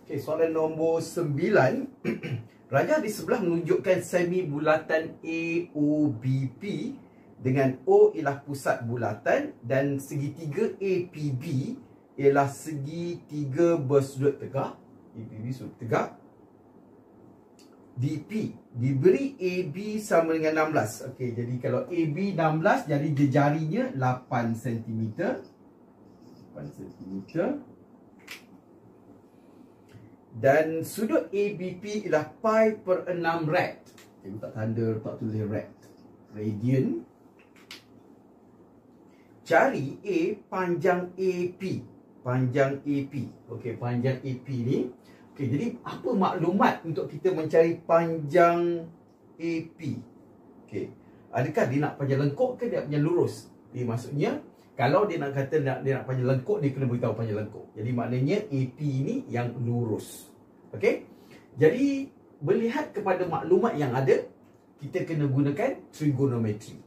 Okey, soalan nombor 9. Rajah di sebelah menunjukkan semi bulatan AOBP dengan O ialah pusat bulatan dan segitiga APB ialah segitiga bersudut tegak. APB sudut tegak. DP diberi AB sama dengan 16. Okey, jadi kalau AB 16, jadi jarinya 8 cm. 8 cm. Dan sudut ABP ialah pi per 6 rad. Saya letak tanda, letak tulis rad. Radian. Cari A panjang AP. Panjang AP. Okey, panjang AP ni. Okey, jadi apa maklumat untuk kita mencari panjang AP? Okey. Adakah dia nak panjang lengkuk ke dia panjang lurus? Jadi maksudnya kalau dia nak kata dia nak panjang lengkuk, dia kena beritahu panjang lengkuk. Jadi maknanya AP ni yang lurus. Okey. Jadi melihat kepada maklumat yang ada, kita kena gunakan trigonometry.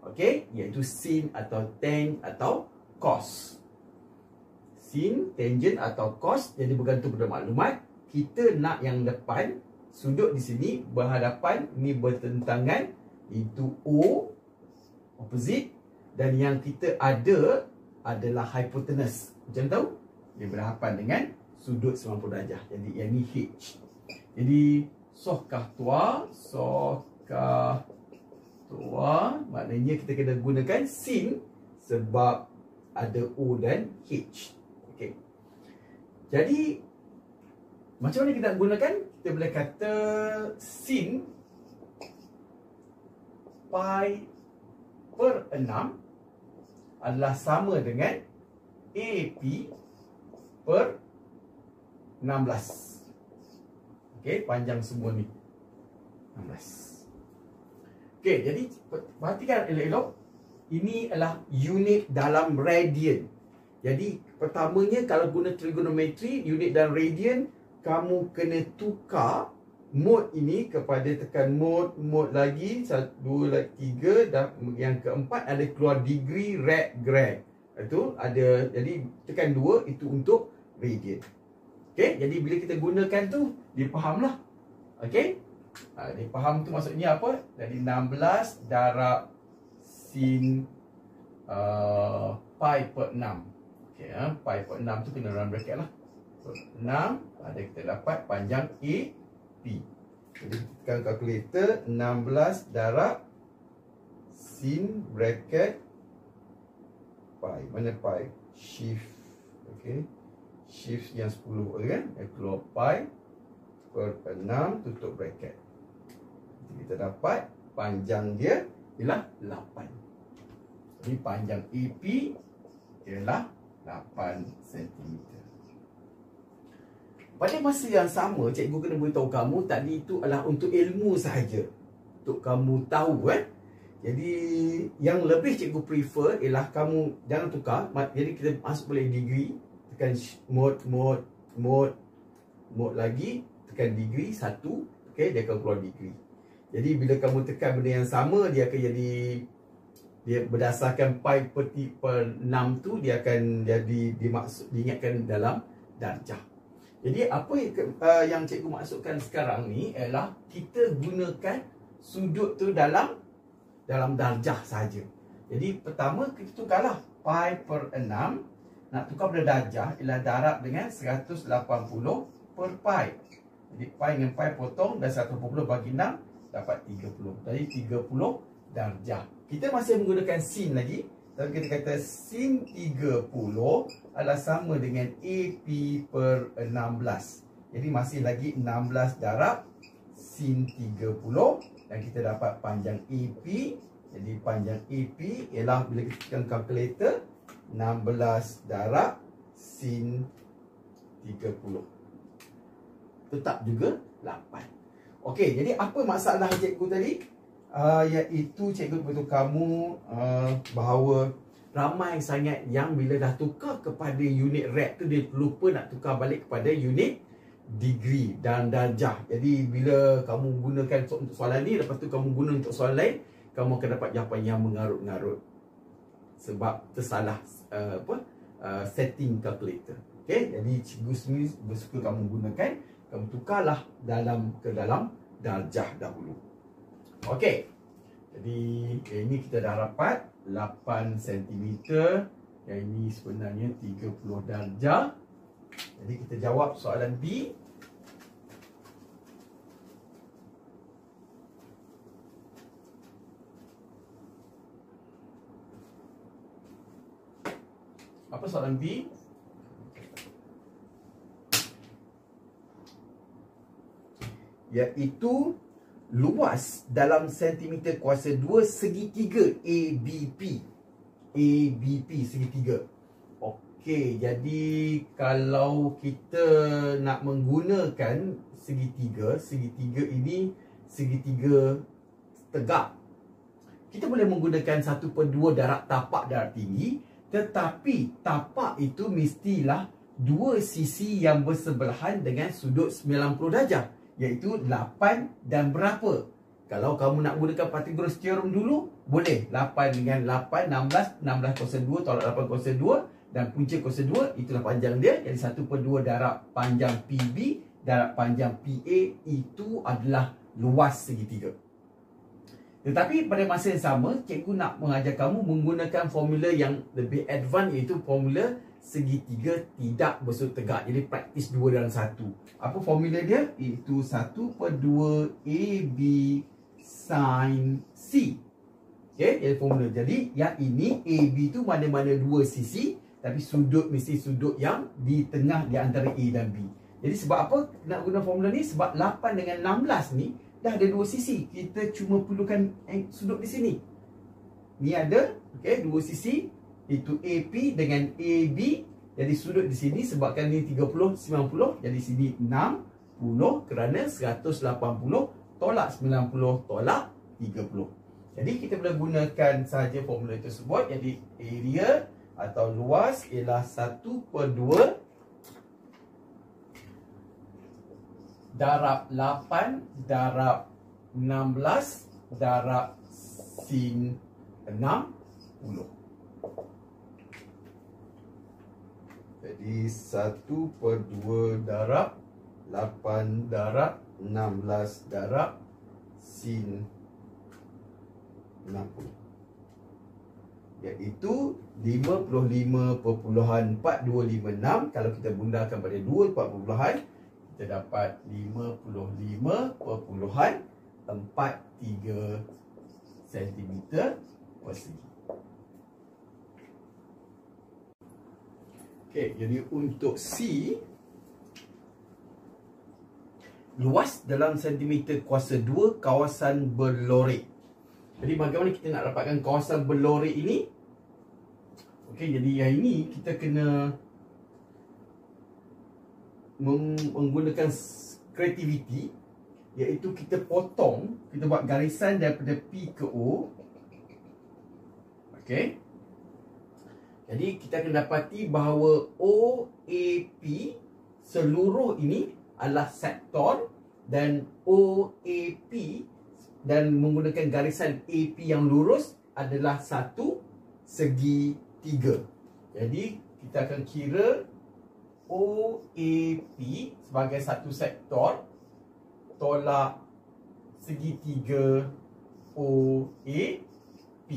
Okey, iaitu sin atau tan atau cos. Sin, tangent atau cos, jadi bergantung pada maklumat. Kita nak yang depan, sudut di sini berhadapan, ni bertentangan, itu O, opposite. Dan yang kita ada adalah hypotenuse. Macam tahu? Dia berhadapan dengan sudut 90 darjah. Jadi yang ni H. Jadi sohkah tua, maknanya kita kena gunakan sin sebab ada O dan H. Okey. Jadi macam mana kita nak gunakan? Kita boleh kata sin pi per 6 adalah sama dengan AP per 16. Okey, panjang semua ni 16. Okey, jadi perhatikan elok-elok. Ini adalah unit dalam radian. Jadi pertamanya kalau guna trigonometri, unit dalam radian, kamu kena tukar mode ini kepada tekan mode lagi 1, 2, 3 dan yang keempat ada keluar degree rad grad. Itu ada, jadi tekan 2 itu untuk radian. Okey, jadi bila kita gunakan tu dia fahamlah. Okey? Dia faham tu maksudnya apa? Jadi 16 darab sin pi per 6. Okey, pi per 6 tu kena dalam bracket lah. 6 ada kita dapat panjang AP. Jadi tekan kalkulator 16 darab sin bracket pi. Mana pi? Shift. Okey. Shift yang 10 kan? Keluar pi per 6 tutup bracket. Jadi kita dapat panjang dia ialah 8. Jadi panjang AP ialah 8 cm. Pada masa yang sama, cikgu kena beritahu kamu tadi itu adalah untuk ilmu sahaja. Untuk kamu tahu Jadi yang lebih cikgu prefer ialah kamu jangan tukar. Jadi kita masuk boleh degree, tekan mode lagi, tekan degree 1, okey, dia akan keluar degree. Jadi bila kamu tekan benda yang sama, dia akan jadi, dia berdasarkan pi per 6 tu dia akan jadi diingatkan dalam darjah. Jadi apa yang cikgu maksudkan sekarang ni ialah kita gunakan sudut tu dalam darjah saja. Jadi pertama kita tukarlah pi per 6. Nak tukar pada darjah ialah darab dengan 180 per pi. Jadi pi dengan pi potong dan 180 bagi 6 dapat 30. Jadi 30 darjah. Kita masih menggunakan sin lagi. Tapi kita kata sin 30 adalah sama dengan AP per 16. Jadi masih lagi 16 darab sin 30 dan kita dapat panjang AP. Jadi panjang AP ialah bila kita tekan kalkulator 16 darab sin 30. Tetap juga 8. Okey, jadi apa masalah cikgu tadi? Iaitu cikgu beritahu kamu bahawa ramai sangat yang bila dah tukar kepada unit rad tu dia lupa nak tukar balik kepada unit degree dan darjah. Jadi bila kamu gunakan untuk soalan ni, lepas tu kamu guna untuk soalan lain, kamu akan dapat jawapan yang mengarut-ngarut sebab tersalah setting calculator. Okey, jadi cikgu sendiri bersuka kamu gunakan, kamu tukarlah ke dalam darjah dahulu. Okey. Jadi ini kita dah dapat 8 cm. Yang ini sebenarnya 30 darjah. Jadi kita jawab soalan B. Apa soalan B? Iaitu luas dalam sentimeter kuasa 2 segitiga ABP. ABP segitiga. Okey, jadi kalau kita nak menggunakan segitiga ini segitiga tegak. Kita boleh menggunakan 1/2 darab tapak darab tinggi, tetapi tapak itu mestilah dua sisi yang bersebelahan dengan sudut 90 darjah, iaitu 8 dan berapa. Kalau kamu nak gunakan Pythagoras theorem dulu, boleh 8 dengan 8, 16, 16 kuasa 2 tolak 8 kuasa 2, dan punca kuasa 2, itulah panjang dia. Jadi 1/2 darab panjang PB darab panjang PA, itu adalah luas segitiga. Tetapi pada masa yang sama, cikgu nak mengajar kamu menggunakan formula yang lebih advance, iaitu formula segitiga tidak bersudut tegak. Jadi praktis 2 dalam 1. Apa formula dia? Iaitu 1/2 AB sin C. Okey, jadi formula. Jadi yang ini AB tu mana-mana dua sisi, tapi sudut mesti sudut yang di tengah di antara A dan B. Jadi sebab apa nak guna formula ni? Sebab 8 dengan 16 ni dah ada dua sisi. Kita cuma perlukan sudut di sini. Ni ada, okey, dua sisi, itu AP dengan AB. Jadi sudut di sini sebabkan ni 30, 90, jadi sini 60 kerana 180 tolak 90 tolak 30. Jadi kita boleh gunakan saja formula tersebut. Jadi area atau luas ialah 1/2 darab 8 darab 16 darab sin 60. Jadi 1/2 darab 8 darab 16 darab sin 60, iaitu 55.4256. Kalau kita bundahkan pada 2 perpuluhan, kita dapat 55.43 cm persegi. Okey, jadi untuk C, luas dalam sentimeter kuasa 2 kawasan berlorek. Jadi bagaimana kita nak dapatkan kawasan berlorek ini? Okey, jadi yang ini kita kena menggunakan kreativiti, iaitu kita potong, kita buat garisan daripada P ke O. Okey. Jadi kita akan dapati bahawa OAP seluruh ini adalah sektor, dan OAP dan menggunakan garisan AP yang lurus adalah satu segi 3. Jadi kita akan kira OAP sebagai satu sektor tolak segitiga OAP.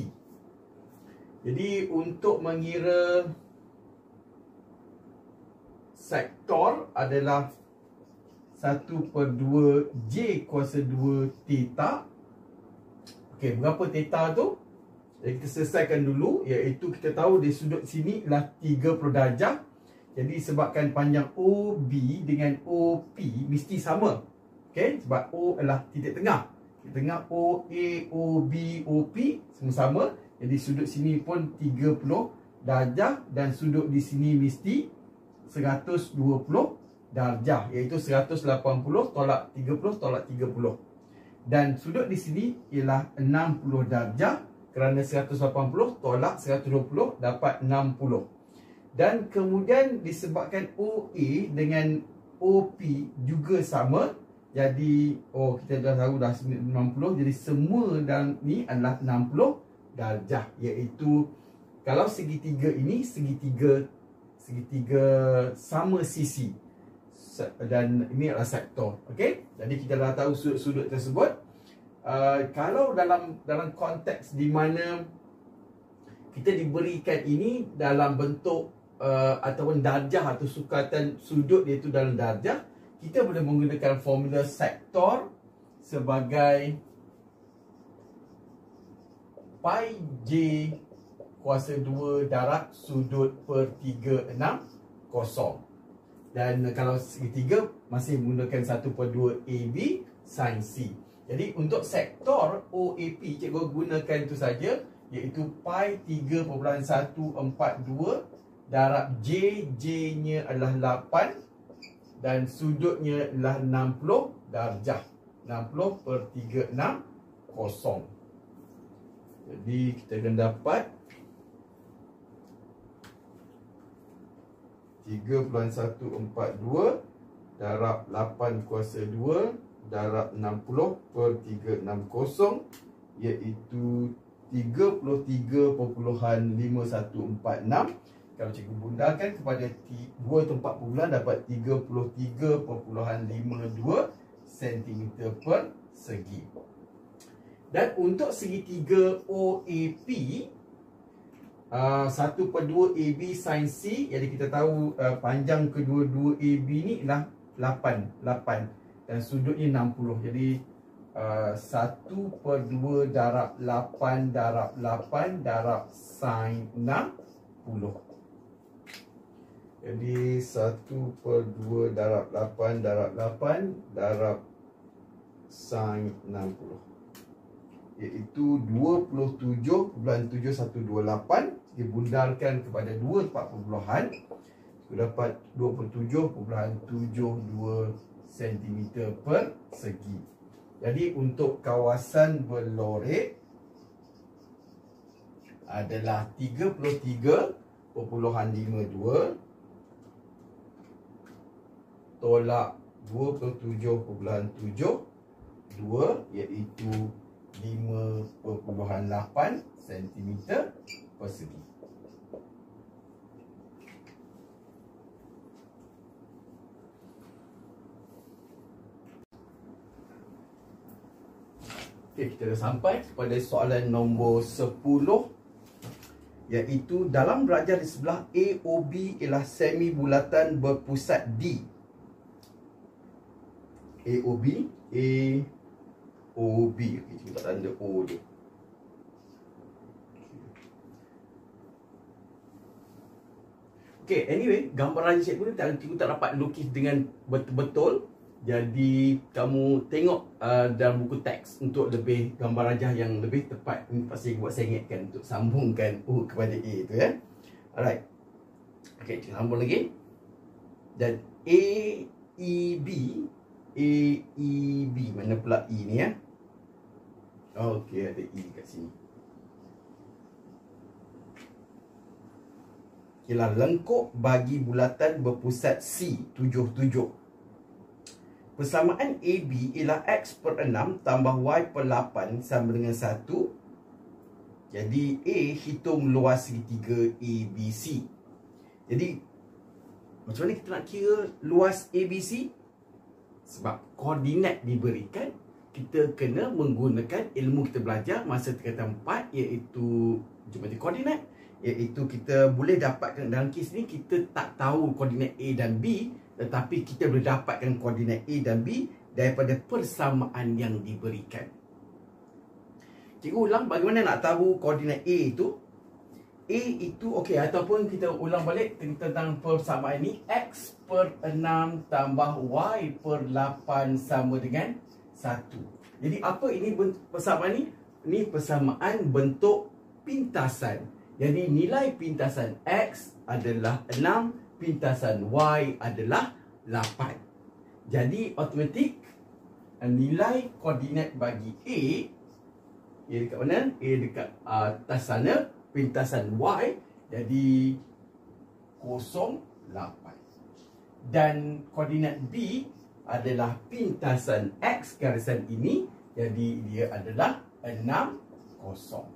Jadi untuk mengira sektor adalah 1/2 J kuasa 2 theta. Okey, berapa theta tu? Jadi kita selesaikan dulu, iaitu kita tahu di sudut sini ialah 30 darjah. Jadi sebabkan panjang OB dengan OP mesti sama. Okey, sebab O adalah titik tengah. Titik tengah OA, OB, OP semua sama. Jadi sudut sini pun 30 darjah dan sudut di sini mesti 120 darjah, iaitu 180 tolak 30 tolak 30. Dan sudut di sini ialah 60 darjah kerana 180 tolak 120 dapat 60. Dan kemudian disebabkan OA dengan OP juga sama, jadi kita dah tahu dah 90, jadi semua dalam ni adalah 60 darjah, iaitu kalau segitiga ini segitiga segitiga sama sisi. Dan ini adalah sektor. Okey, jadi kita dah tahu sudut-sudut tersebut. Kalau dalam konteks di mana kita diberikan ini dalam bentuk ataupun darjah atau sukatan sudut, iaitu dalam darjah, kita boleh menggunakan formula sektor sebagai pi j kuasa 2 darab sudut per 360. Dan kalau segitiga masih menggunakan 1/2 AB sin C. Jadi untuk sektor OAP, cikgu gunakan itu saja, iaitu pi 3.142 darab J nya adalah 8 dan sudutnya adalah 60 darjah. 60/360. Jadi kita akan dapat 3.142 darab 8 kuasa 2 darab 60/360, iaitu 33.5146. Kalau cikgu bundarkan kepada 2 tempat pukulan, dapat 33.52 cm per segi. Dan untuk segitiga OAP, 1/2 AB sin C, jadi kita tahu panjang kedua-dua AB ni adalah 8 dan sudutnya 60. Jadi 1/2 darab 8 darab 8 darab sin 60. Jadi 1/2 darab 8 darab 8 darab sin 60, iaitu 27.7128. Dibundarkan kepada 2 tempat perpuluhan, dapat 27.72 cm per segi. Jadi untuk kawasan berlorek adalah 33.52 tolak 27.72, iaitu 5.8 cm persegi. Okey, kita dah sampai kepada soalan nombor 10, iaitu dalam darjah di sebelah AOB ialah semi bulatan berpusat D. AOB, okey, kita tak tanda O dia. Okey, anyway, gambar rajah cikgu ni cikgu tak dapat lukis dengan betul-betul. Jadi kamu tengok dalam buku teks untuk lebih gambar rajah yang lebih tepat. Ini pasti buat saya ingatkan untuk sambungkan U kepada A tu ya. Alright. Okey, kita sambung lagi. Dan AEB mana pula E ni ya? Okey, ada E kat sini. Ialah lengkuk bagi bulatan berpusat C 77. Persamaan AB ialah X per 6 tambah Y per 8 sama dengan 1. Jadi A hitung luas segitiga ABC. Jadi macam mana kita nak kira luas ABC? Sebab koordinat diberikan, kita kena menggunakan ilmu kita belajar masa tingkatan 4, iaitu geometri koordinat. Iaitu kita boleh dapatkan dalam kes ni, kita tak tahu koordinat A dan B, tetapi kita boleh dapatkan koordinat A dan B daripada persamaan yang diberikan. Cikgu ulang bagaimana nak tahu koordinat A itu. A itu, okey, ataupun kita ulang balik tentang persamaan ni. X per 6 tambah Y per 8 sama dengan 1. Jadi apa ini persamaan ni? Ini persamaan bentuk pintasan. Jadi nilai pintasan X adalah 6, pintasan Y adalah 8. Jadi automatik nilai koordinat bagi A, ia dekat mana? A dekat atas sana, pintasan Y jadi 08. Dan koordinat B adalah pintasan X garisan ini, jadi dia adalah 60.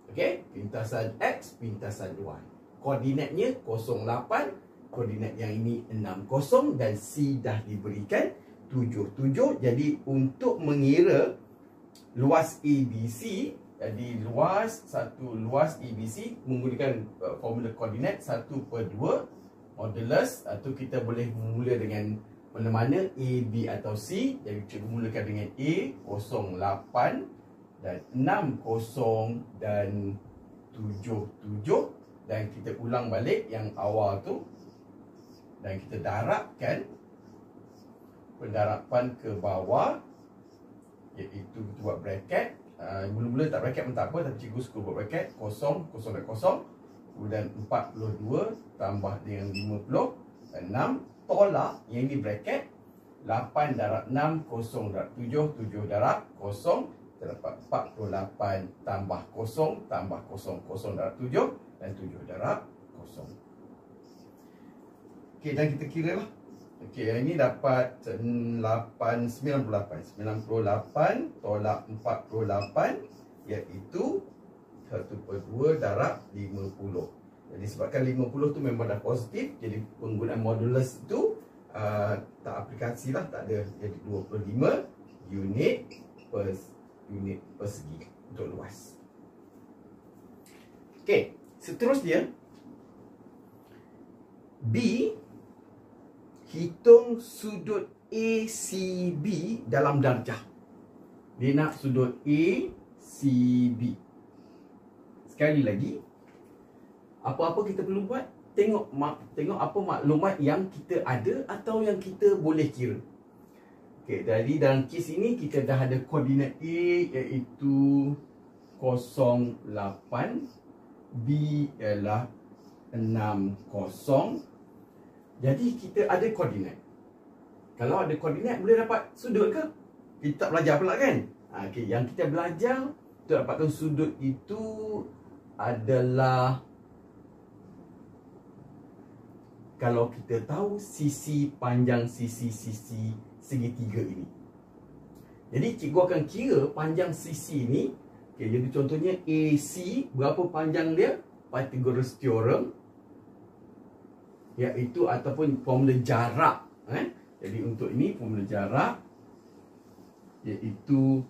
Okey, pintasan X, pintasan Y. koordinatnya 08, koordinat yang ini 60 dan C dah diberikan 77. Jadi untuk mengira luas ABC, jadi luas ABC menggunakan formula koordinat 1/2 modulus, atau kita boleh mula dengan mana-mana A, B atau C. Jadi kita mulakan dengan A 08 dan 60 dan 77, dan kita ulang balik yang awal tu, dan kita darabkan pendarapan ke bawah, iaitu kita buat bracket. Mula-mula tak bracket pun tak apa, tapi cikgu suka buat bracket. 0 dan 0, kemudian 42 tambah dengan 50, 6 tolak, yang ini bracket, 8 darab 6, 0 darab 7, 7 darab 0, kita dapat 48 tambah 0 tambah 0, 0 darab 7 dan 7 darab 0. Okey, dan kita kira lah. Okey, yang ini dapat 98 tolak 48, iaitu 1/2 darab 50. Jadi sebabkan 50 tu memang dah positif, jadi penggunaan modulus tu tak aplikasi lah, tak ada. Jadi 25 unit persegi untuk luas. Okey, seterusnya B, hitung sudut ACB dalam darjah. Dia nak sudut ACB. Sekali lagi, apa-apa kita perlu buat, tengok apa maklumat yang kita ada atau yang kita boleh kira. Okey, jadi dalam kes ini kita dah ada koordinat A iaitu 08, B ialah 60. Jadi kita ada koordinat. Kalau ada koordinat boleh dapat sudut ke? Kita tak belajar pula kan? Okey, yang kita belajar untuk dapatkan sudut itu adalah kalau kita tahu sisi panjang sisi segitiga ini. Jadi cikgu akan kira panjang sisi ini. Okey, jadi contohnya AC, berapa panjang dia? Pythagoras theorem, iaitu ataupun formula jarak. Jadi untuk ini formula jarak, iaitu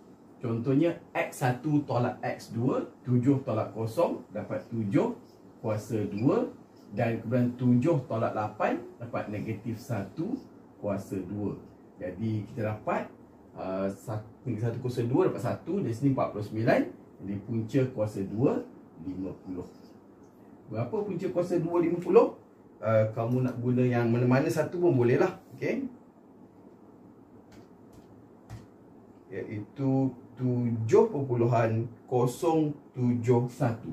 contohnya X1 tolak X2, 7 tolak 0 dapat 7 kuasa 2, dan kemudian 7 tolak 8 dapat negatif 1 kuasa 2. Jadi kita dapat 1 kuasa 2 dapat 1, dari sini 49. Jadi punca kuasa 2 50. Berapa punca kuasa 2 50? Kamu nak guna yang mana-mana satu pun boleh lah. Okey, iaitu 7.071, 7.07.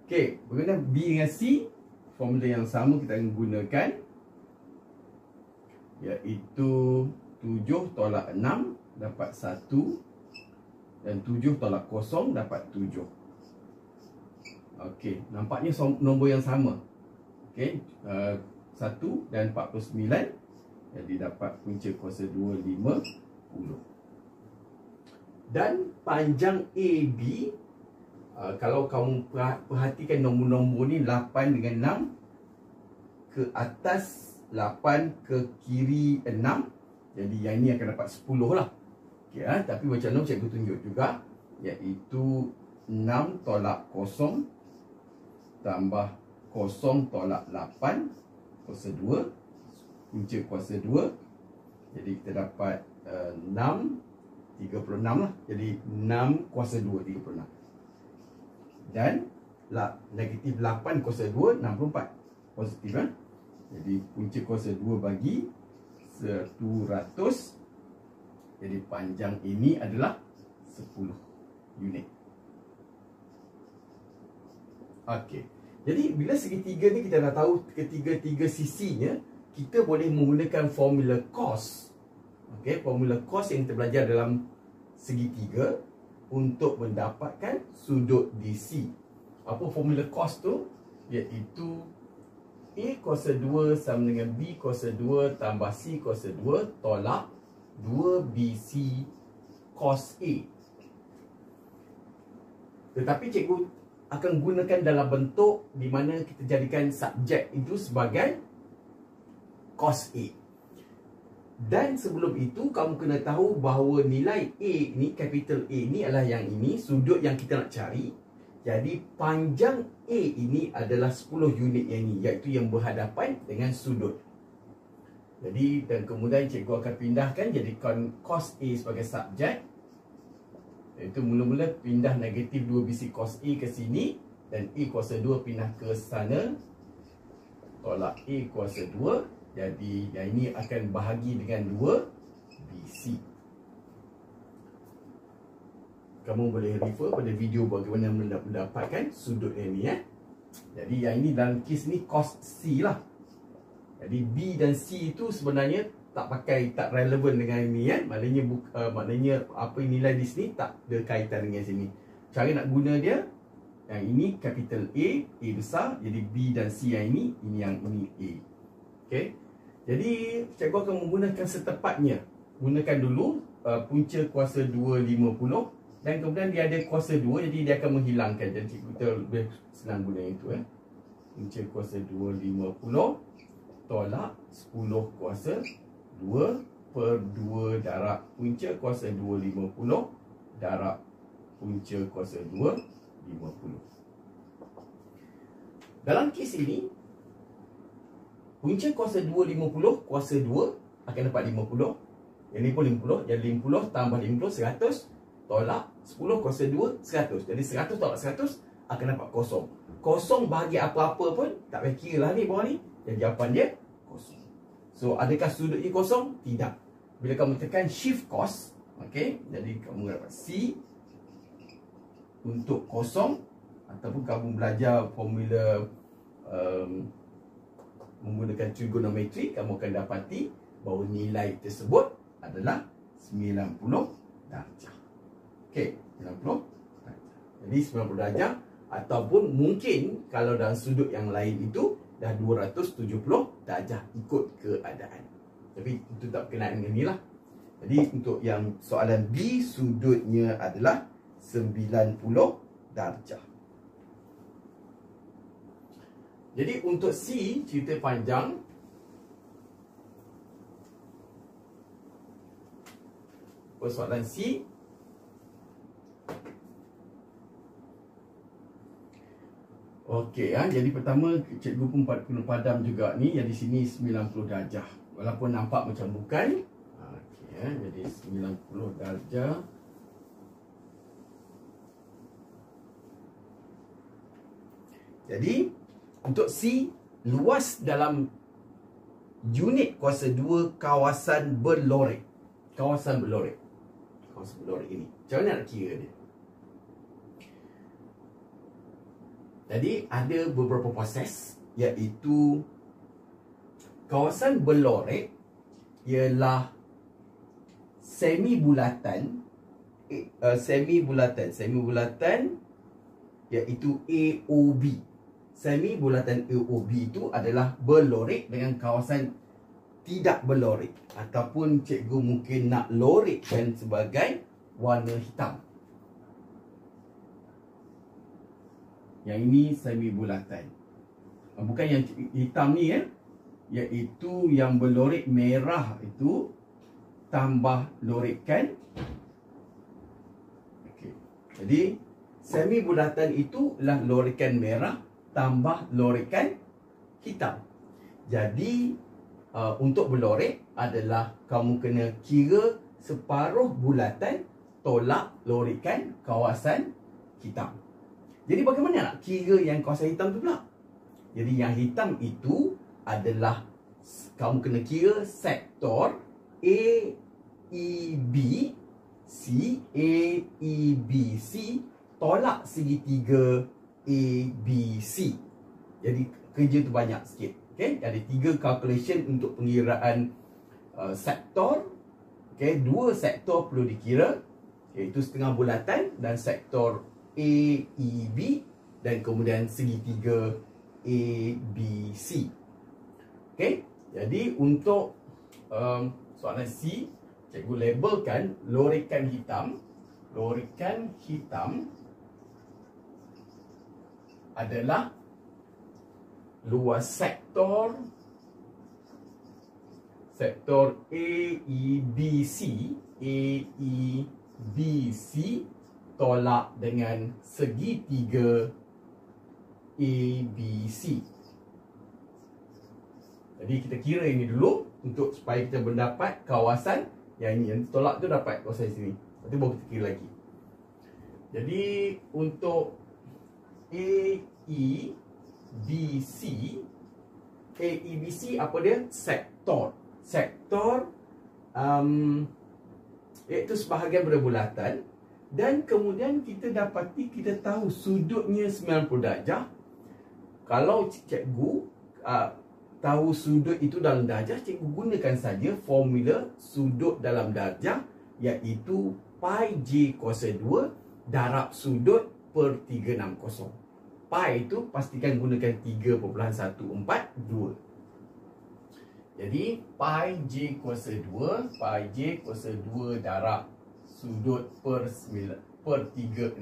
Okey, berkenaan B dengan C, formula yang sama kita akan gunakan, iaitu 7 tolak 6 dapat 1, dan 7 tolak 0 dapat 7. Okey, nampaknya nombor yang sama. Okey, 1 dan 49. Jadi dapat punca kuasa 2 50. Dan panjang AB, kalau kamu perhatikan nombor-nombor ni, 8 dengan 6 ke atas, 8 ke kiri 6. Jadi yang ini akan dapat 10 lah. Okay, tapi macam mana cikgu tunjuk juga, iaitu 6 tolak 0 tambah 0 tolak 8 kuasa 2, punca kuasa 2. Jadi kita dapat 6 36 lah. Jadi 6 kuasa 2 36. Dan negatif 8 kuasa 2 64. Positif kan? Jadi punca kuasa 2 bagi 100. Jadi panjang ini adalah 10 unit. Okey. Jadi bila segitiga ni kita dah tahu ketiga-tiga sisinya, kita boleh menggunakan formula cos. Okey, formula cos yang kita belajar dalam segitiga untuk mendapatkan sudut DC. Apa formula cos tu? Iaitu A kuasa 2 sama dengan B kuasa 2 tambah C kuasa 2 tolak 2BC cos A. Tetapi cikgu akan gunakan dalam bentuk di mana kita jadikan subjek itu sebagai cos A. Dan sebelum itu kamu kena tahu bahawa nilai A ni, capital A ni adalah yang ini, sudut yang kita nak cari. Jadi panjang A ini adalah 10 unit yang ini, iaitu yang berhadapan dengan sudut. Jadi dan kemudian cikgu akan pindahkan jadikan cos A sebagai subjek. Iaitu mula-mula pindah negatif 2BC cos A ke sini, dan A kuasa 2 pindah ke sana. Tolak A kuasa 2. Jadi yang ini akan bahagi dengan 2BC. Kamu boleh refer pada video bagaimana mendapatkan sudut yang ni. Jadi yang ini dalam kes ni cos C lah. Jadi B dan C itu sebenarnya tak relevan dengan ni. Maknanya apa nilai di sini tak ada kaitan dengan sini. Cara nak guna dia, yang ini capital A besar. Jadi B dan C yang ini yang ini A. Okay. Jadi cikgu akan menggunakan setepatnya. Gunakan dulu punca kuasa 250, dan kemudian dia ada kuasa 2, jadi dia akan menghilangkan. Jadi kita lebih senang guna itu. Punca kuasa 250 tolak 10 kuasa 2 per 2 darab punca kuasa 250 darab punca kuasa 250. Dalam kes ini, punca kuasa 250 kuasa 2 akan dapat 50. Yang ni pun 50. Jadi 50 tambah 50, 100. Tolak 10 kuasa 2, 100. Jadi 100 tolak 100 akan dapat kosong. Kosong bagi apa-apa pun tak payah kira lah ni bawah ni. Jadi jawapan dia kosong. So adakah sudut ini kosong? Tidak. Bila kamu tekan shift cos, okay, jadi kamu dapat C untuk kosong. Ataupun kamu belajar formula menggunakan trigonometri, kamu akan dapati bahawa nilai tersebut adalah 90 darjah. Okey, 90 darjah. Jadi 90 darjah, ataupun mungkin kalau dalam sudut yang lain itu dah 270 darjah ikut keadaan. Tapi itu tak berkenaan dengan inilah. Jadi untuk yang soalan B, sudutnya adalah 90 darjah. Jadi untuk C, cerita panjang, persoalan C, okey, jadi pertama cikgu pun kena padam juga ni, yang di sini 90 darjah. Walaupun nampak macam bukan. Okey, jadi 90 darjah. Jadi untuk C, luas dalam unit kuasa 2 kawasan berlorek. Kawasan berlorek. Kawasan berlorek ini, macam mana nak kira dia? Jadi ada beberapa proses, iaitu kawasan berlorek ialah semi bulatan iaitu AOB. Semi bulatan AOB itu adalah berlorek dengan kawasan tidak berlorek, ataupun cikgu mungkin nak lorekkan sebagai warna hitam. Yang ini semi bulatan. Bukan yang hitam ni, iaitu yang berlorek merah itu tambah lorekan. Okey. Jadi semi bulatan itu adalah lorekan merah tambah lorekan hitam. Jadi untuk berlorek adalah kamu kena kira separuh bulatan tolak lorekan kawasan hitam. Jadi bagaimana nak kira yang kawasan hitam tu pula? Jadi yang hitam itu adalah kamu kena kira sektor AEBC tolak segitiga ABC. Jadi kerja tu banyak sikit. Okay? Ada 3 calculation untuk pengiraan sektor. Okay? 2 sektor perlu dikira, iaitu setengah bulatan dan sektor AEB, dan kemudian segitiga ABC. Okay? Jadi untuk soalan C, cikgu labelkan lorikan hitam. Lorikan hitam adalah luas sektor AEBC tolak dengan segitiga ABC. Jadi kita kira ini dulu untuk supaya kita mendapat kawasan yang ini. Yang tolak tu dapat kawasan sini. Nanti baru kita kira lagi. Jadi untuk AEBC apa dia? Sektor iaitu sebahagian berbulatan, dan kemudian kita dapati, kita tahu sudutnya 90 darjah. Kalau cikgu tahu sudut itu dalam darjah, cikgu gunakan saja formula sudut dalam darjah, iaitu pi j kuasa 2 darab sudut per 360. Pi itu pastikan gunakan 3.142. Jadi pi j kuasa 2 darab sudut per 360.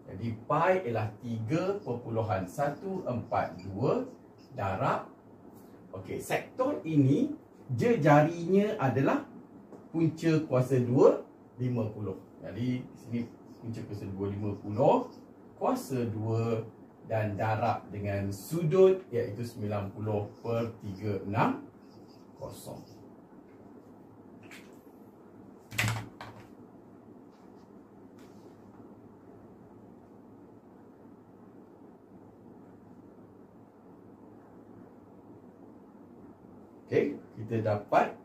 Jadi pi ialah 3.142 darab. Okey, sektor ini jarinya adalah punca kuasa 2 50. Jadi sini punca kuasa 2 50, kuasa 2 dan darab dengan sudut iaitu 90/360. Okey, kita dapat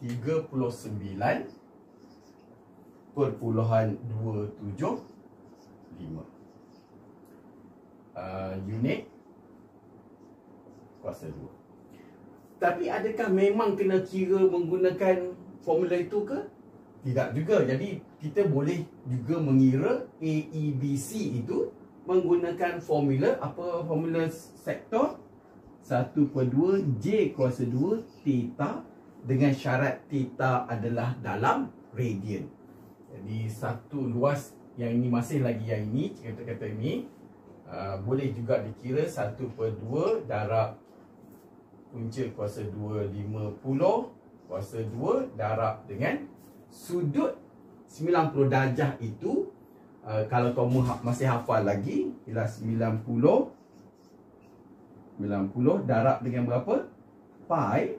39.275 unit kuasa 2. Tapi adakah memang kena kira menggunakan formula itu ke? Tidak juga. Jadi kita boleh juga mengira AEBC itu menggunakan formula apa? Formula sektor 1/2 J kuasa 2 theta, dengan syarat theta adalah dalam radian. Jadi satu luas yang ini masih lagi yang ini, kata-kata ini boleh juga dikira 1/2 darab punca kuasa 2 50 kuasa 2 darab dengan sudut 90 darjah itu. Kalau kamu masih hafal lagi, ialah 90 darab dengan berapa? Pi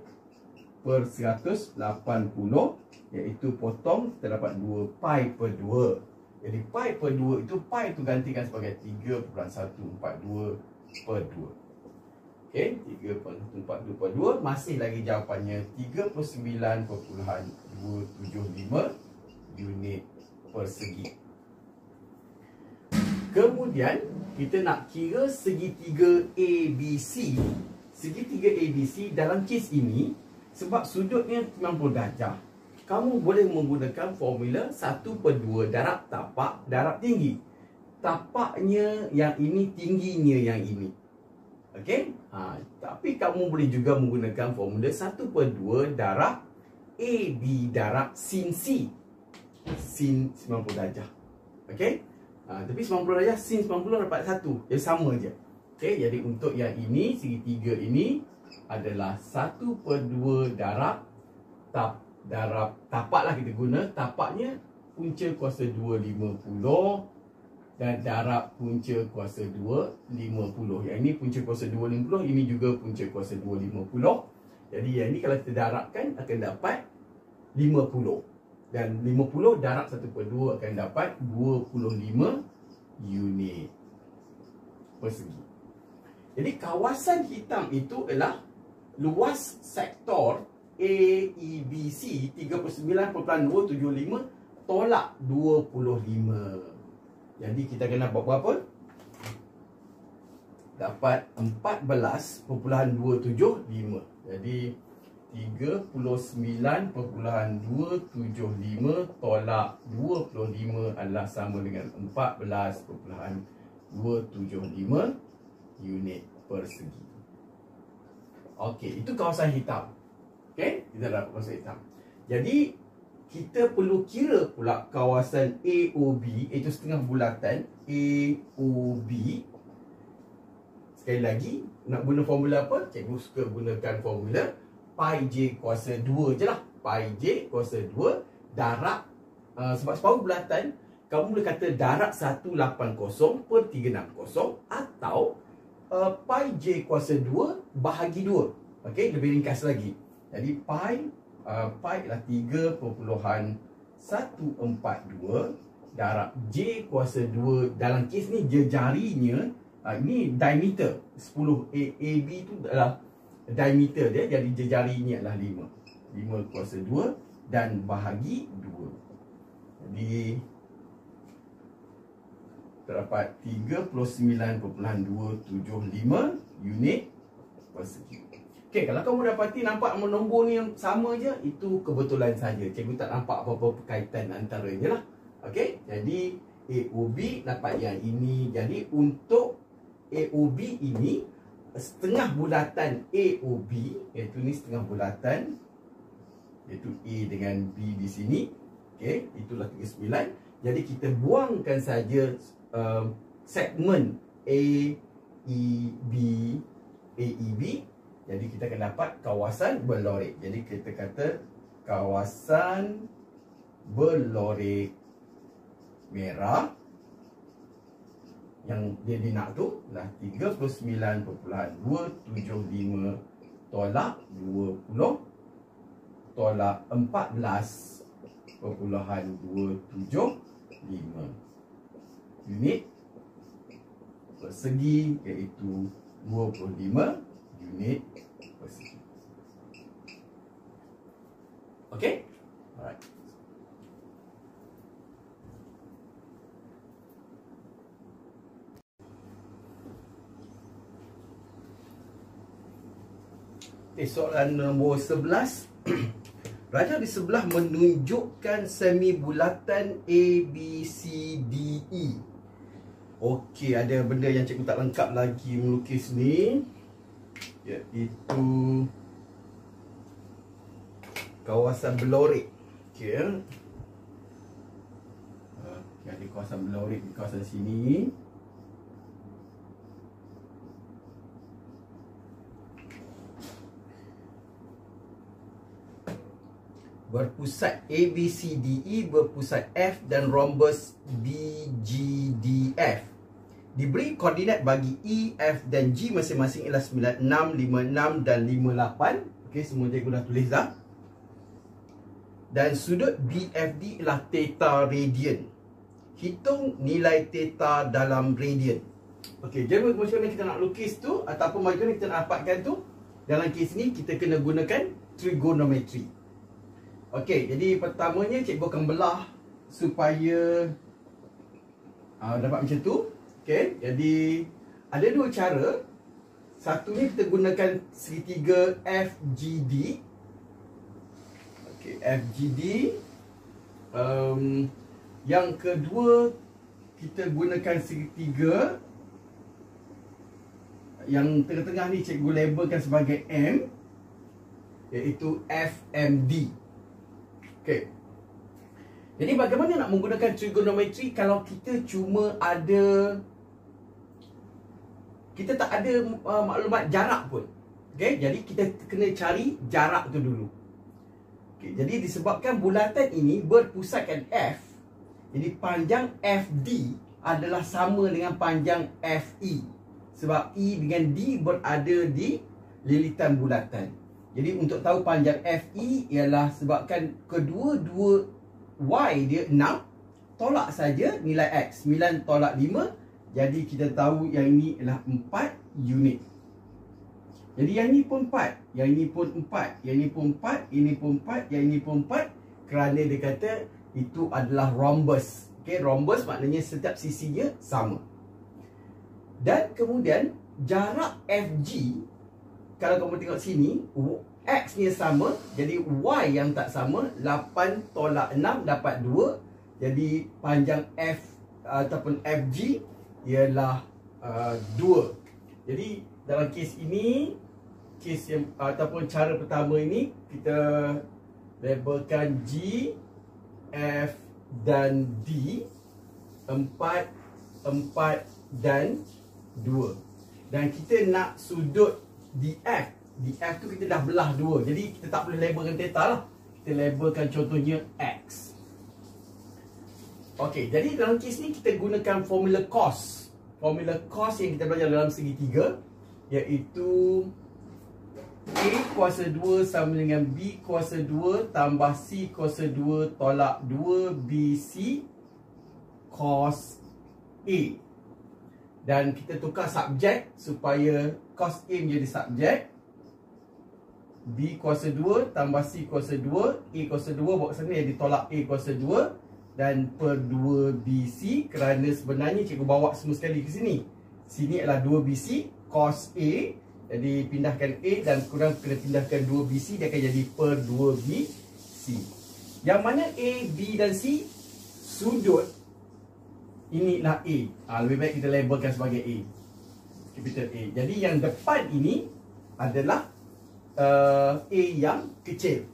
per 180, iaitu potong kita dapat 2 pi per 2. Jadi pi per 2 itu, pi itu gantikan sebagai 3.142 per 2. Okey, 3.142 per 2, masih lagi jawapannya 39.275 unit persegi. Kemudian kita nak kira segitiga ABC. Segitiga ABC dalam kes ini, sebab sudutnya 90 darjah, kamu boleh menggunakan formula 1/2 darab tapak darab tinggi. Tapaknya yang ini, tingginya yang ini. Okey? Tapi kamu boleh juga menggunakan formula 1/2 darab AB darab sin C. Sin 90 darjah. Okey? Tapi 90 darjah sin 90 dapat 1. Dia sama je. Okey, jadi untuk yang ini, segitiga ini adalah 1/2 darab tapak lah kita guna. Tapaknya punca kuasa 250 dan darab punca kuasa 250. Yang ini punca kuasa 250, ini juga punca kuasa 250. Jadi yang ini kalau kita darabkan akan dapat 50. Dan 50 darab 1/2 akan dapat 25 unit persegi. Jadi kawasan hitam itu adalah luas sektor AEBC 39.275 tolak 25. Jadi kita kena buat berapa? Dapat 14.275. Jadi 39.275 tolak 25 adalah sama dengan 14.275 unit persegi. Okey, itu kawasan hitam. Okey, kita dapat kawasan hitam. Jadi kita perlu kira pula kawasan AOB, iaitu setengah bulatan AOB. Sekali lagi, nak guna formula apa? Cikgu suka gunakan formula pi j kuasa 2 je lah. Pi j kuasa 2 darab, sebab separuh bulatan, kamu boleh kata darab 180 per 360 atau pi j kuasa 2 bahagi 2. Okey, lebih ringkas lagi. Jadi pi ialah 3.142 darab j kuasa 2. Dalam kes ni jarinya, ini diameter 10 AB tu adalah diameter dia, jadi jarinya adalah 5 kuasa 2 dan bahagi 2. Jadi terdapat 39.275 unit persegi. Okey, kalau kamu dapati nampak nombor ni yang sama je, itu kebetulan saja. Cikgu tak nampak apa-apa berkaitan antaranya lah. Okey, jadi AOB dapat yang ini. Jadi untuk AOB ini, setengah bulatan AOB, iaitu ni setengah bulatan, iaitu A dengan B di sini. Okey, itulah 39. Jadi kita buangkan saja segmen AEB. Jadi kita akan dapat kawasan berlorek. Jadi kita kata kawasan berlorek merah yang dia nak tu lah 39.275 tolak 20 tolak 14.275 unit persegi, iaitu 25 unit persegi. Okey? Alright. Okay, soalan nombor 11. Raja di sebelah menunjukkan semi bulatan ABCDE. Okey, ada benda yang cikgu tak lengkap lagi melukis ni, iaitu kawasan berlorek. Okey, ada kawasan berlorek di kawasan sini. Berpusat ABCDE, berpusat F dan rhombus BGDF. Diberi koordinat bagi E, F dan G masing-masing ialah 96, 56 dan 58. Okey, semua cikgu dah tulis dah. Dan sudut BFD ialah theta radian. Hitung nilai theta dalam radian. Okey, jadi macam mana kita nak lukis tu, ataupun macam mana kita nak dapatkan tu? Dalam kes ni kita kena gunakan trigonometri. Okey, jadi pertamanya cikgu akan belah supaya dapat macam tu. Okey, jadi ada dua cara. Satunya kita gunakan segitiga FGD. Okey, FGD. Yang kedua, kita gunakan segitiga yang tengah-tengah ni cikgu labelkan sebagai M, iaitu FMD. Okey. Jadi bagaimana nak menggunakan trigonometri kalau kita cuma ada, kita tak ada maklumat jarak pun. Okey, jadi kita kena cari jarak tu dulu. Okey, jadi disebabkan bulatan ini berpusatkan F, jadi panjang FD adalah sama dengan panjang FE. Sebab E dengan D berada di lilitan bulatan. Jadi untuk tahu panjang FE ialah sebabkan kedua-dua Y dia 6, tolak saja nilai X, 9 tolak 5. Jadi kita tahu yang ini ialah 4 unit. Jadi yang ini pun 4, yang ini pun 4, yang ini pun 4, ini pun 4, yang ini pun 4. Kerana dia kata itu adalah rhombus. Okey, rhombus maknanya setiap sisinya sama. Dan kemudian jarak FG, kalau kamu tengok sini, X ni sama, jadi Y yang tak sama, 8 tolak 6 dapat 2. Jadi panjang F ataupun FG ialah 2. Jadi dalam kes ini, kes yang ataupun cara pertama ini, kita labelkan G, F dan D, 4, 4 dan 2. Dan kita nak sudut DF. DF tu kita dah belah 2. Jadi kita tak boleh labelkan theta lah. Kita labelkan contohnya X. Okey, jadi dalam kes ni kita gunakan formula cos. Formula cos yang kita belajar dalam segitiga, iaitu A kuasa 2 sama dengan B kuasa 2 tambah C kuasa 2 tolak 2BC cos A. Dan kita tukar subjek supaya cos A menjadi subjek. B kuasa 2 tambah C kuasa 2, A kuasa 2 bawa ke sana jadi tolak A kuasa 2 dan per 2BC, kerana sebenarnya cikgu bawa semua sekali ke sini. Sini adalah 2BC cos A. Jadi pindahkan A dan kurang kena pindahkan 2BC, dia akan jadi per 2BC. Yang mana A, B dan C sudut inilah A. Lebih baik kita labelkan sebagai A, capital A. Jadi yang depan ini adalah A yang kecil.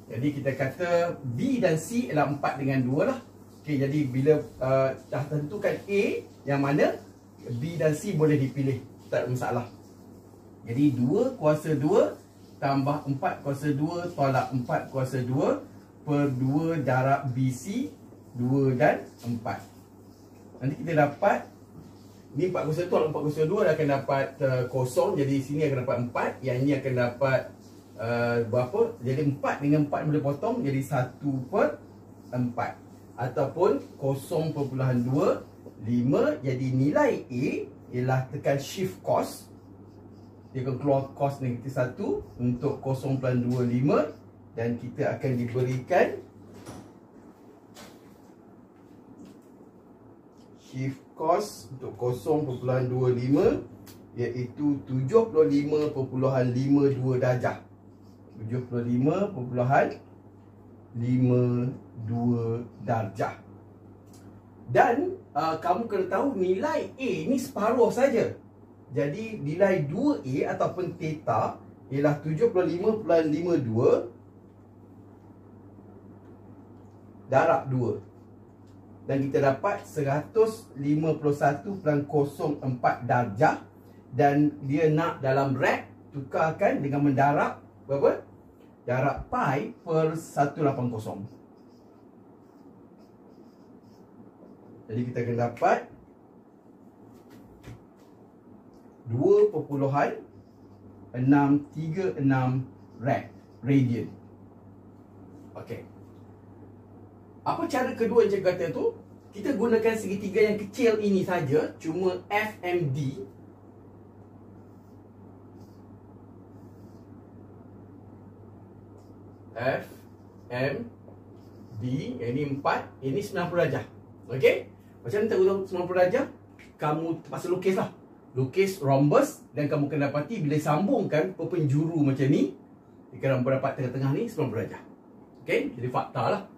Jadi kita kata B dan C adalah 4 dengan 2 lah. Okey, jadi bila dah tentukan A, yang mana B dan C boleh dipilih, tak ada masalah. Jadi 2 kuasa 2 tambah 4 kuasa 2 tolak 4 kuasa 2 per 2 darab BC 2 dan 4. Nanti kita dapat ni 4 kuasa 2 tolak 4 kuasa 2 akan dapat kosong. Jadi sini akan dapat 4. Yang ini akan dapat berapa? Jadi 4 dengan 4 boleh potong jadi 1 per 4. Ataupun 0.25. Jadi nilai A ialah tekan shift cos. Dia akan keluar cos negatif 1 untuk 0.25 dan kita akan diberikan shift cos untuk 0.25 iaitu 75.52 darjah. 75.52 darjah. Dan kamu kena tahu nilai A ni separuh saja. Jadi nilai 2A ataupun theta ialah 75.52 darab 2. Dan kita dapat 151.04 darjah. Dan dia nak dalam rad tukarkan dengan mendarab berapa? Darab pi per 180. Jadi kita akan dapat 2.636 radian. Okey. Apa cara kedua yang cikgu kata tu? Kita gunakan segitiga yang kecil ini saja, cuma FMD. FMD, yang ini 4, ini 90 darjah. Okey? Macam mana tahu 90 darjah? Kamu terpaksa lukis lah. Lukis rhombus dan kamu akan dapati bila sambungkan penjuru macam ni, kita akan dapat tengah-tengah ni 90 darjah. Okey? Jadi fakta lah.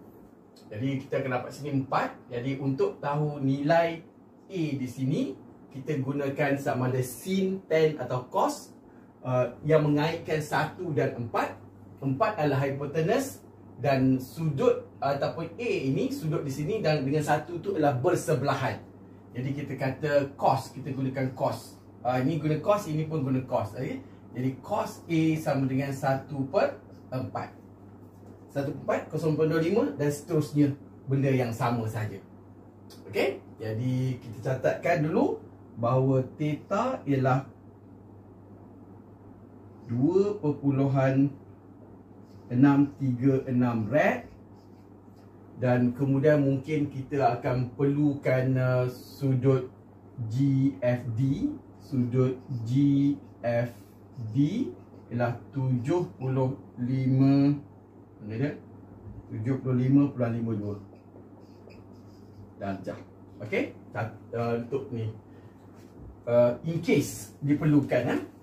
Jadi kita akan dapat sini 4. Jadi untuk tahu nilai A di sini, kita gunakan sama ada sin, tan atau cos yang mengaitkan 1 dan 4. 4 adalah hypotenuse dan sudut ataupun A ini, sudut di sini dan dengan 1 tu adalah bersebelahan. Jadi kita kata cos, kita gunakan cos. Ini guna cos, ini pun guna cos. Okay? Jadi cos A sama dengan 1 per 4. 1 per 4, 0.25 dan seterusnya. Benda yang sama saja. Okey? Jadi kita catatkan dulu bahawa theta ialah 2.636 rad. Dan kemudian mungkin kita akan perlukan sudut GFD. Sudut GFD ialah 75.52 darjah. Okey? Untuk ni in case diperlukan.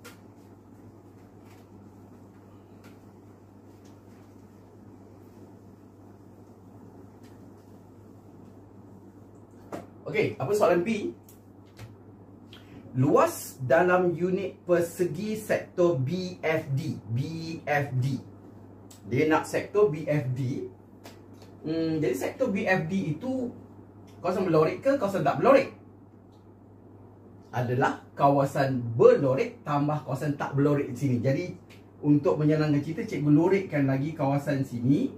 Okey, apa soalan B? Luas dalam unit persegi sektor BFD. BFD. Dia nak sektor BFD. Jadi sektor BFD itu kawasan berlorek ke kawasan tak berlorek? Adalah kawasan berlorek tambah kawasan tak berlorek di sini. Jadi untuk menyenangkan cerita, cikgu lorekkan lagi kawasan sini.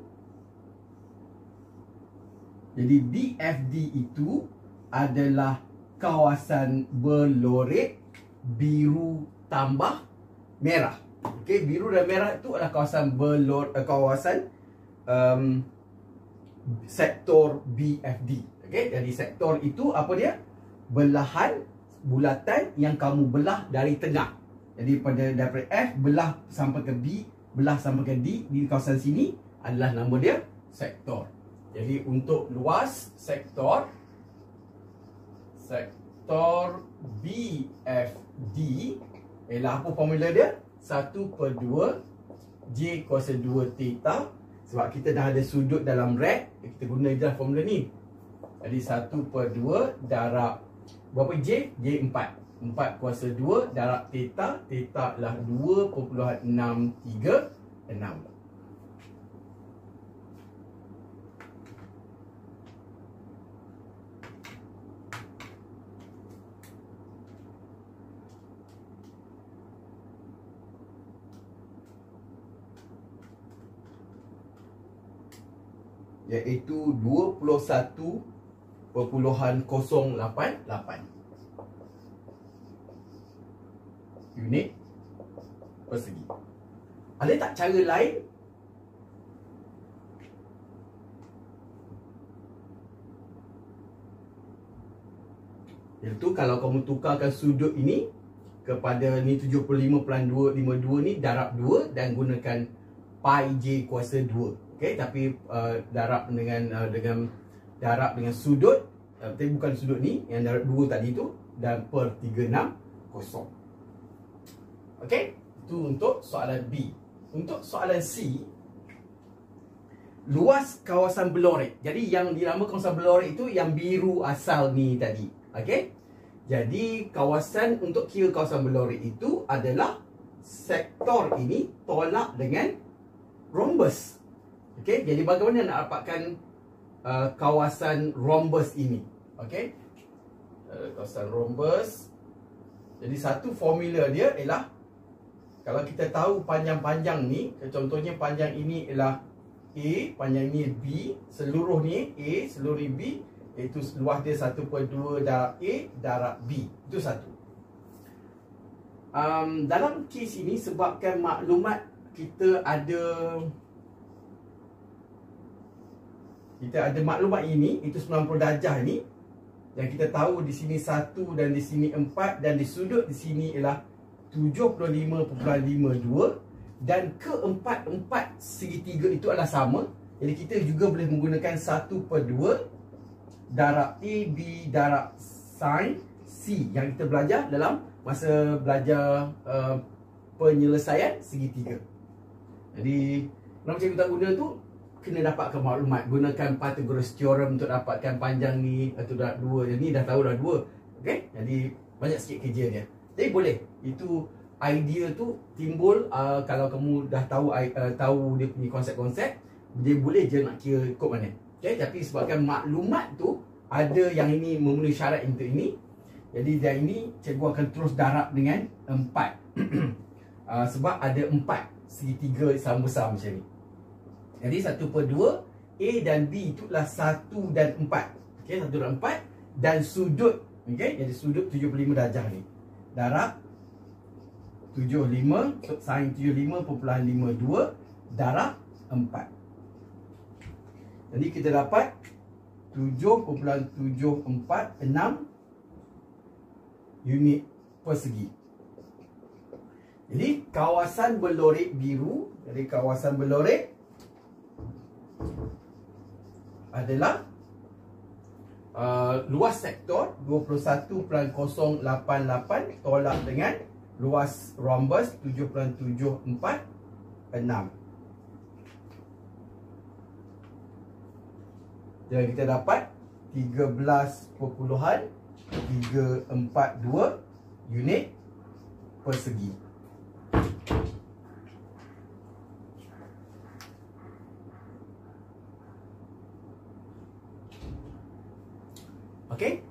Jadi BFD itu adalah kawasan berlorek biru tambah merah. Okey, biru dan merah itu adalah kawasan sektor BFD. Okey, jadi sektor itu apa dia? Belahan bulatan yang kamu belah dari tengah. Jadi daripada F belah sampai ke B, belah sampai ke D di kawasan sini adalah nama dia sektor. Jadi untuk luas sektor BFD ialah apa formula dia? 1/2 J kuasa 2 theta. Sebab kita dah ada sudut dalam rek, kita guna je formula ni. Jadi 1/2 darab berapa J? J 4. 4 kuasa 2 darab theta. Theta adalah 2.636. Iaitu 21.088 unit persegi. Ada tak cara lain? Iaitu kalau kamu tukarkan sudut ini kepada ni 75.252 ni darab 2 dan gunakan pi J kuasa 2. Okey, tapi darab dengan darab dengan sudut, tapi bukan sudut ni yang darab 2 tadi tu, dan per 360. Okey, itu untuk soalan B. Untuk soalan C, luas kawasan berlorek. Jadi yang dinamakan kawasan berlorek itu yang biru asal ni tadi. Okey, jadi kawasan untuk kira kawasan berlorek itu adalah sektor ini tolak dengan rhombus. Okey, jadi bagaimana nak dapatkan kawasan rhombus ini? Okey, kawasan rhombus. Jadi satu formula dia ialah, kalau kita tahu panjang-panjang ni, contohnya panjang ini ialah A, panjang ini B, seluruh ni A, seluruh ni B, iaitu luas dia 1/2 darab A darab B. Itu satu. Dalam kes ini, sebabkan maklumat kita ada maklumat ini, itu 90 darjah ni, yang kita tahu di sini 1 dan di sini 4 dan di sudut di sini ialah 75.52 dan keempat-empat segitiga itu adalah sama. Jadi kita juga boleh menggunakan 1/2 darab A B darab sin C yang kita belajar dalam masa belajar penyelesaian segitiga. Jadi nama cikgu tak guna tu, kena dapatkan maklumat, gunakan Pythagoras theorem untuk dapatkan panjang ni atau darab 2. Jadi ni dah tahu dah 2. Okey, jadi banyak sikit kerja dia. Tapi boleh, itu idea tu timbul kalau kamu dah tahu tahu dia punya konsep-konsep, dia boleh je nak kira ikut mana. Okey, tapi sebabkan maklumat tu ada yang ini memenuhi syarat untuk ini, jadi dari ini cikgu akan terus darab dengan 4. Sebab ada 4 segitiga sama besar macam ni. Jadi 1/2 A dan B itulah 1 dan 4. Okey, 1 dan 4 dan sudut, okey, jadi sudut 75 darjah ni. Darab 75 sin 75.52 darab 4. Jadi kita dapat 7.746 unit persegi. Jadi kawasan berlorek biru, jadi kawasan berlorek adalah luas sektor 21.088 tolak dengan luas rhombus 7.746. Jadi kita dapat 13.342 unit persegi. Okey?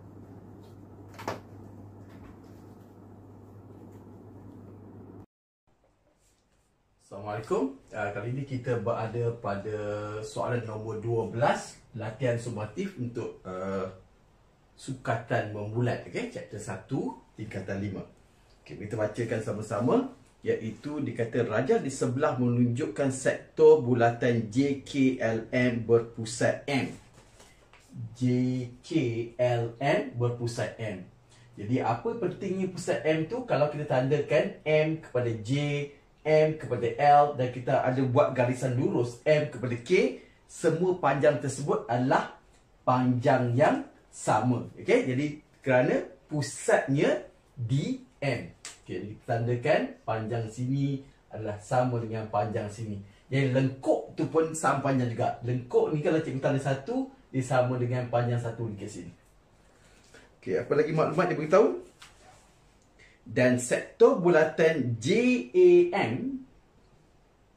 Assalamualaikum. Kali ini kita berada pada soalan nombor 12, latihan sumatif untuk sukatan membulat. Okey, chapter 1, tingkatan 5. Okey, kita bacakan sama-sama, iaitu dikata raja di sebelah menunjukkan sektor bulatan JKLM berpusat M. JKLM berpusat M. Jadi apa pentingnya pusat M tu? Kalau kita tandakan M kepada J, M kepada L, dan kita ada buat garisan lurus M kepada K, semua panjang tersebut adalah panjang yang sama. Okey, jadi kerana pusatnya di M. Okey, jadi kita tandakan panjang sini adalah sama dengan panjang sini. Jadi lengkuk tu pun sama panjang juga. Lengkuk ni kalau cikgu tanda satu, dia sama dengan panjang satu dekat sini. Okey, apa lagi maklumat dia beritahu? Dan sektor bulatan JAM,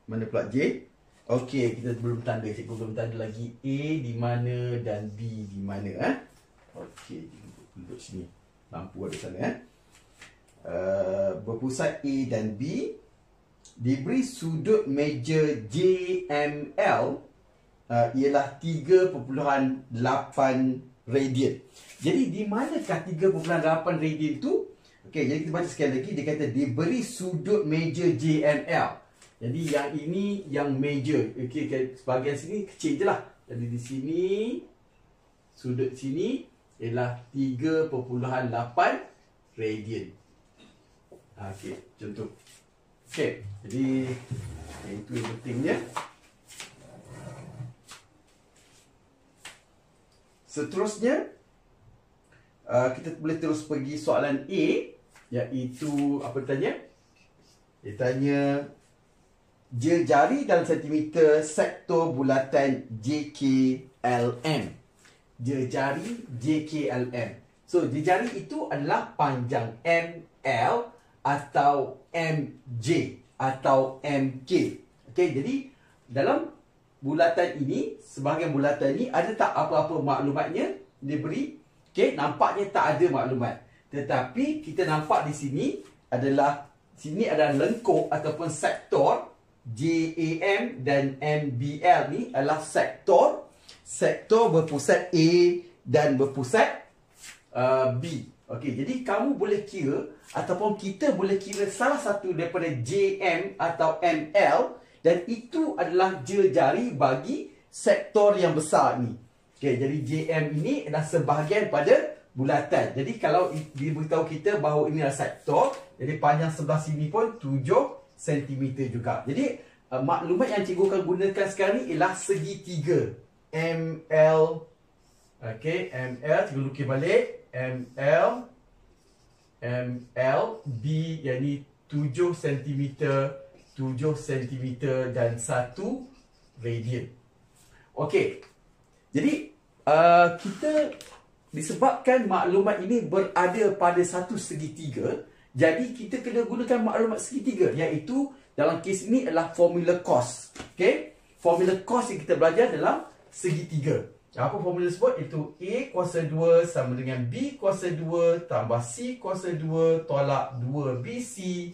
mana pula J? Okey, kita belum tanda, cikgu belum tanda lagi A di mana dan B di mana. Okey, duduk sini. Lampu ada sana. Berpusat A dan B, diberi sudut meja JML ialah 3.8 radian. Jadi di manakah 3.8 radian tu? Okey, jadi kita baca sekali lagi. Dia kata diberi sudut meja JML. Jadi yang ini yang meja. Okey, sebahagian sini kecil je lah. Jadi di sini, sudut sini ialah 3.8 radian. Okey, contoh. Okey, jadi itu yang pentingnya. Seterusnya, kita boleh terus pergi soalan A, iaitu apa dia tanya? Dia tanya jari dalam sentimeter sektor bulatan JKLM. Jari JKLM. So, jari itu adalah panjang ML atau MJ atau MK. Okey, jadi dalam bulatan ini, sebahagian bulatan ini ada tak apa-apa maklumatnya diberi? Okey, nampaknya tak ada maklumat. Tetapi kita nampak di sini adalah lengkuk ataupun sektor JAM dan MBL ni adalah sektor berpusat A dan berpusat B. Okey, jadi kamu boleh kira ataupun kita boleh kira salah satu daripada JM atau ML, dan itu adalah jari bagi sektor yang besar ni. Okey, jadi JM ini adalah sebahagian pada bulatan. Jadi kalau diberitahu kita bahawa ini adalah sektor, jadi panjang sebelah sini pun 7 cm juga. Jadi maklumat yang cikgu akan gunakan sekarang ni ialah segitiga ML. Okey, ML, cikgu lukis balik. ML, B yang ni 7 cm, 7 cm dan 1 radian. Okey. Jadi kita disebabkan maklumat ini berada pada satu segitiga, jadi kita kena gunakan maklumat segitiga, iaitu dalam kes ini adalah formula cos. Okey, formula cos yang kita belajar dalam segitiga. Apa formula tersebut? Itu A kuasa 2 sama dengan B kuasa 2 tambah C kuasa 2 tolak 2BC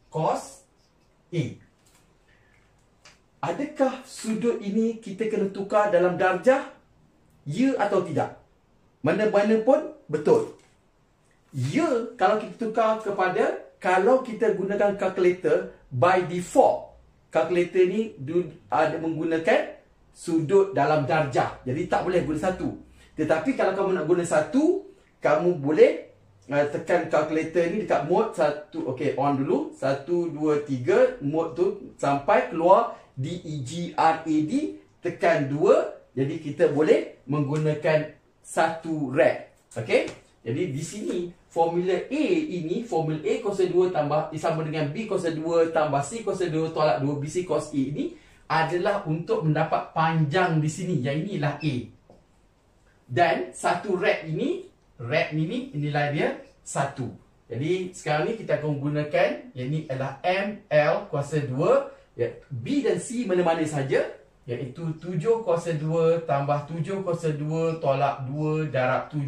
cos A. Adakah sudut ini kita kena tukar dalam darjah? Ya atau tidak? Mana-mana pun betul. Ya, kalau kita tukar kepada, kalau kita gunakan kalkulator, by default, kalkulator ni ada menggunakan sudut dalam darjah. Jadi tak boleh guna satu. Tetapi kalau kamu nak guna satu, kamu boleh tekan kalkulator ni dekat mode 1. Okey, on dulu. 1, 2, 3. Mode tu sampai keluar DEGRAD. Tekan 2. Jadi kita boleh menggunakan satu rad. Okey. Jadi di sini formula A ini, formula A kuasa 2 tambah sama dengan B kuasa 2 tambah C kuasa 2 tolak 2BC cos A ini adalah untuk mendapat panjang di sini. Yang inilah A. Dan satu rad ini nilai dia 1. Jadi sekarang ni kita akan menggunakan, yang ini adalah ML kuasa 2. B dan C mana-mana saja. iaitu 7 kuasa 2 tambah 7 kuasa 2 tolak 2 darab 7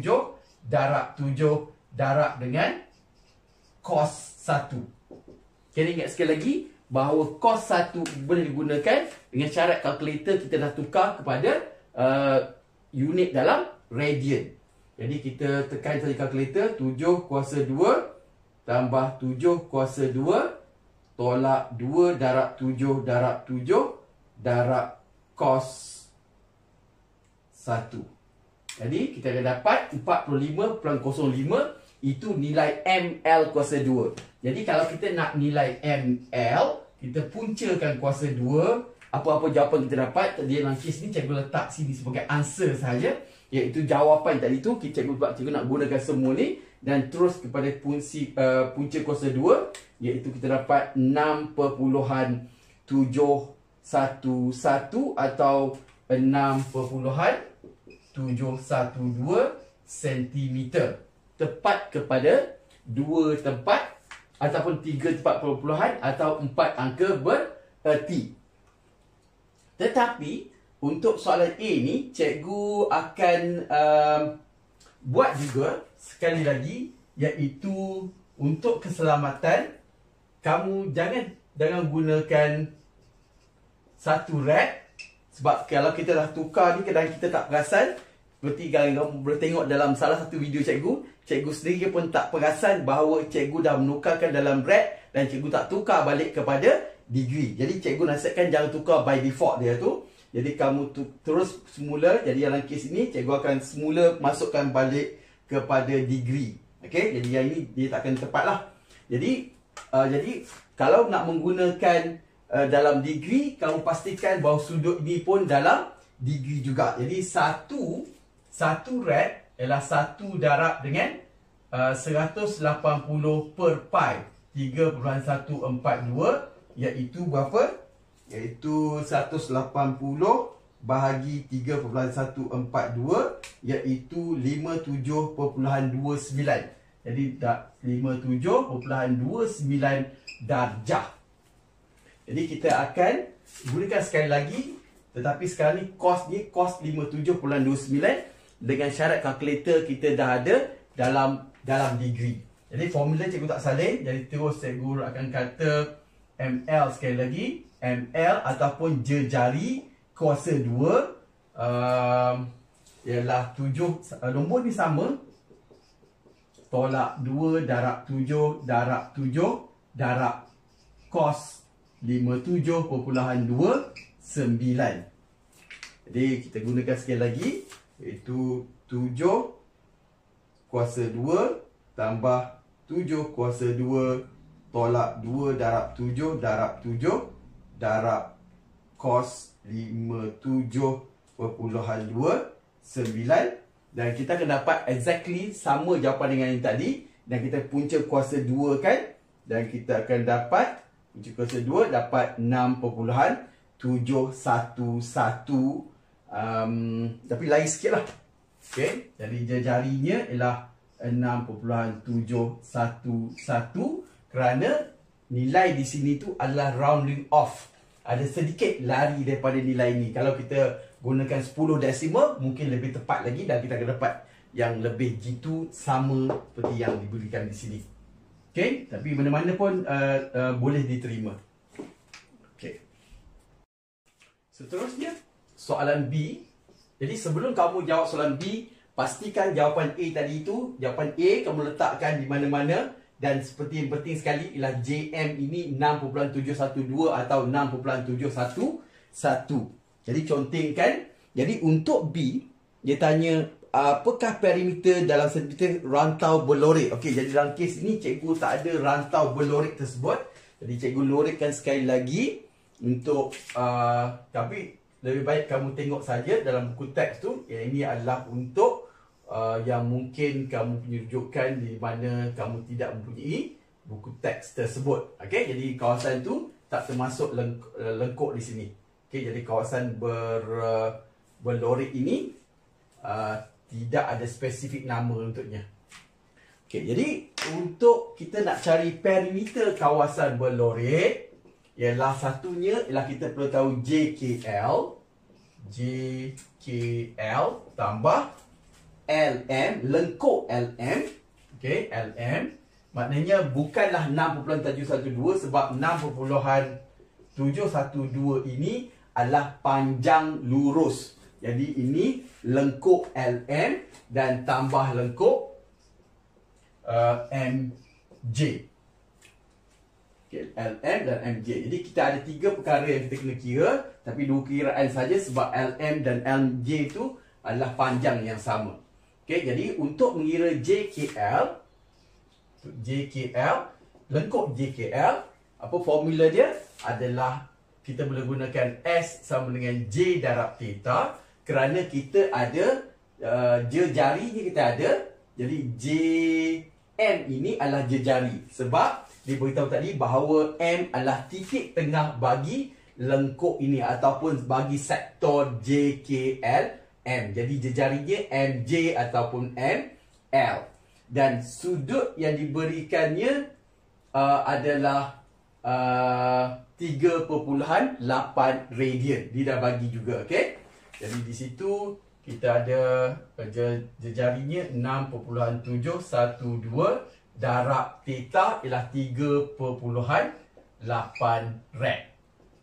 darab 7 darab dengan cos 1. Jadi ingat sekali lagi bahawa cos 1 boleh digunakan dengan syarat kalkulator kita dah tukar kepada unit dalam radian. Jadi kita tekan saja kalkulator, 7 kuasa 2 tambah 7 kuasa 2 tolak 2 darab 7 darab 7 darab cos 1. Jadi kita akan dapat 45.05 itu nilai ml kuasa 2. Jadi kalau kita nak nilai ml, kita puncakan kuasa 2. Apa-apa jawapan kita dapat, tadi dalam kes ni cikgu letak sini sebagai answer sahaja, iaitu jawapan tadi tu cikgu nak gunakan semua ni dan terus kepada punca kuasa 2, iaitu kita dapat 6.711 atau 6.712 cm. Tepat kepada 2 tempat ataupun 3 tempat perpuluhan atau 4 angka bererti. Tetapi untuk soalan A ni cikgu akan buat juga sekali lagi, iaitu untuk keselamatan kamu jangan gunakan satu rad, sebab kalau kita dah tukar ni kadang kita tak perasan. Seperti kalau kamu boleh tengok dalam salah satu video cikgu sendiri pun tak perasan bahawa cikgu dah menukarkan dalam rad dan cikgu tak tukar balik kepada degree. Jadi cikgu nasihatkan jangan tukar by default dia tu. Jadi kamu terus semula, jadi dalam kes ini cikgu akan semula masukkan balik kepada degree. Okey, jadi yang ini dia takkan tepat lah. Jadi kalau nak menggunakan dalam degree, kamu pastikan bahawa sudut ini pun dalam degree juga. Jadi satu rad ialah 1 darab dengan 180 per pi 3.142, iaitu berapa? Iaitu 180 bahagi 3.142, iaitu 57.29. Jadi 57.29 darjah. Jadi kita akan gunakan sekali lagi, tetapi sekarang ni cos 57.29 dengan syarat kalkulator kita dah ada dalam degree. Jadi formula cikgu tak salin, jadi terus cikgu akan kata ml sekali lagi, ml ataupun jejari kuasa 2 ialah 7, nombor ni sama, tolak 2 darab 7 darab 7 darab cos 57.29. Jadi kita gunakan sekali lagi, iaitu 7 kuasa 2 tambah 7 kuasa 2 tolak 2 darab 7 darab 7 darab cos 57.29, dan kita akan dapat exactly sama jawapan dengan yang tadi, dan kita punca kuasa 2 kan, dan kita akan dapat punca kuasa 2 dapat 6.711, tapi lain sikit lah. Okay, jadi jarinya ialah 6.711 kerana nilai di sini tu adalah rounding off. Ada sedikit lari daripada nilai ni. Kalau kita gunakan 10 desimal mungkin lebih tepat lagi dan kita akan dapat yang lebih jitu sama seperti yang diberikan di sini. Okay, tapi mana-mana pun boleh diterima. Okay. Seterusnya soalan B. Jadi sebelum kamu jawab soalan B, pastikan jawapan A tadi itu, jawapan A kamu letakkan di mana-mana, dan seperti yang penting sekali ialah JM ini 6.712 atau 6.711. Jadi contengkan. Jadi untuk B, dia tanya apakah perimeter dalam sentimeter rantau berlorek. Okey, jadi dalam kes ini cikgu tak ada rantau berlorek tersebut. Jadi cikgu lorekkan sekali lagi untuk tapi lebih baik kamu tengok saja dalam buku teks tu. Yang ini adalah untuk yang mungkin kamu punya rujukan di mana kamu tidak mempunyai buku teks tersebut. Okey, jadi kawasan tu tak termasuk lengkuk di sini. Okey, jadi kawasan berlorek ini tidak ada spesifik nama untuknya. Okey, jadi untuk kita nak cari perimeter kawasan berlorek, ialah satunya ialah kita perlu tahu JKL. JKL tambah LM, lengkuk LM. Okey, LM. Maknanya bukanlah 6.712 sebab 6.712 ini adalah panjang lurus. Jadi ini lengkuk LM dan tambah lengkuk MJ. Okay, LM dan MJ. Jadi kita ada 3 perkara yang kita kena kira, tapi 2 kiraan saja sebab LM dan MJ itu adalah panjang yang sama. Okay, jadi untuk mengira JKL, lengkuk JKL, apa formula dia adalah kita boleh gunakan S sama dengan J darab theta kerana kita ada jari ni kita ada. Jadi JM ini adalah jari sebab dia beritahu tadi bahawa M adalah titik tengah bagi lengkuk ini ataupun bagi sektor JKLM. Jadi jarinya MJ ataupun ML. Dan sudut yang diberikannya adalah 3.8 radian. Dia dah bagi juga, okey. Jadi di situ kita ada jarinya 6.712 darab theta ialah 3.8 rad.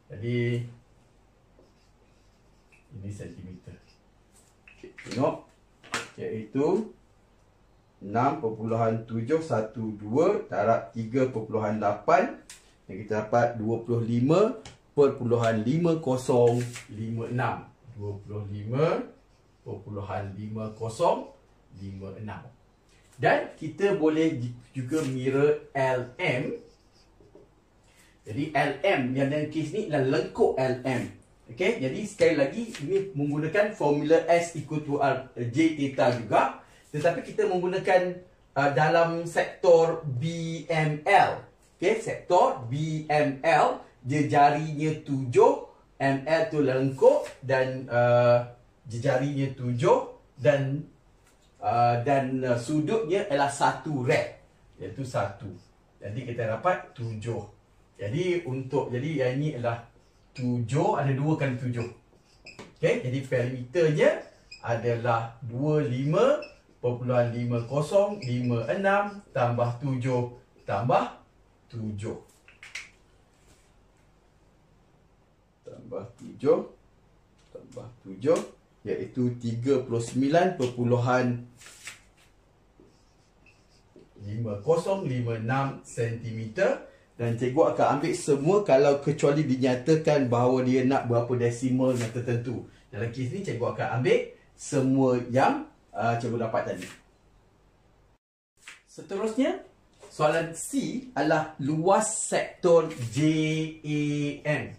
Jadi ini sentimeter. Okay, tengok, iaitu 6.712 darab 3.8 dan kita dapat 25.5056. 25.5056. Dan kita boleh juga mengira LM. Jadi LM yang dalam kes ni adalah lengkuk LM. Okey, jadi sekali lagi ini menggunakan formula S equal to J theta juga. Tetapi kita menggunakan dalam sektor BML. Okey, sektor BML jarinya 7, ML tu lengkuk dan jarinya 7 dan sudutnya adalah 1 rad, iaitu 1. Jadi kita dapat 7. Jadi yang ini adalah 7, ada 2 kali 7. Okey, jadi perimeternya adalah 25.5056 tambah 7 tambah 7 tambah 7 tambah 7 iaitu 39.5056 cm. Dan cikgu akan ambil semua kalau kecuali dinyatakan bahawa dia nak berapa desimal yang tertentu. Dalam kes ni cikgu akan ambil semua yang cikgu dapat tadi. Seterusnya, soalan C adalah luas sektor JAM.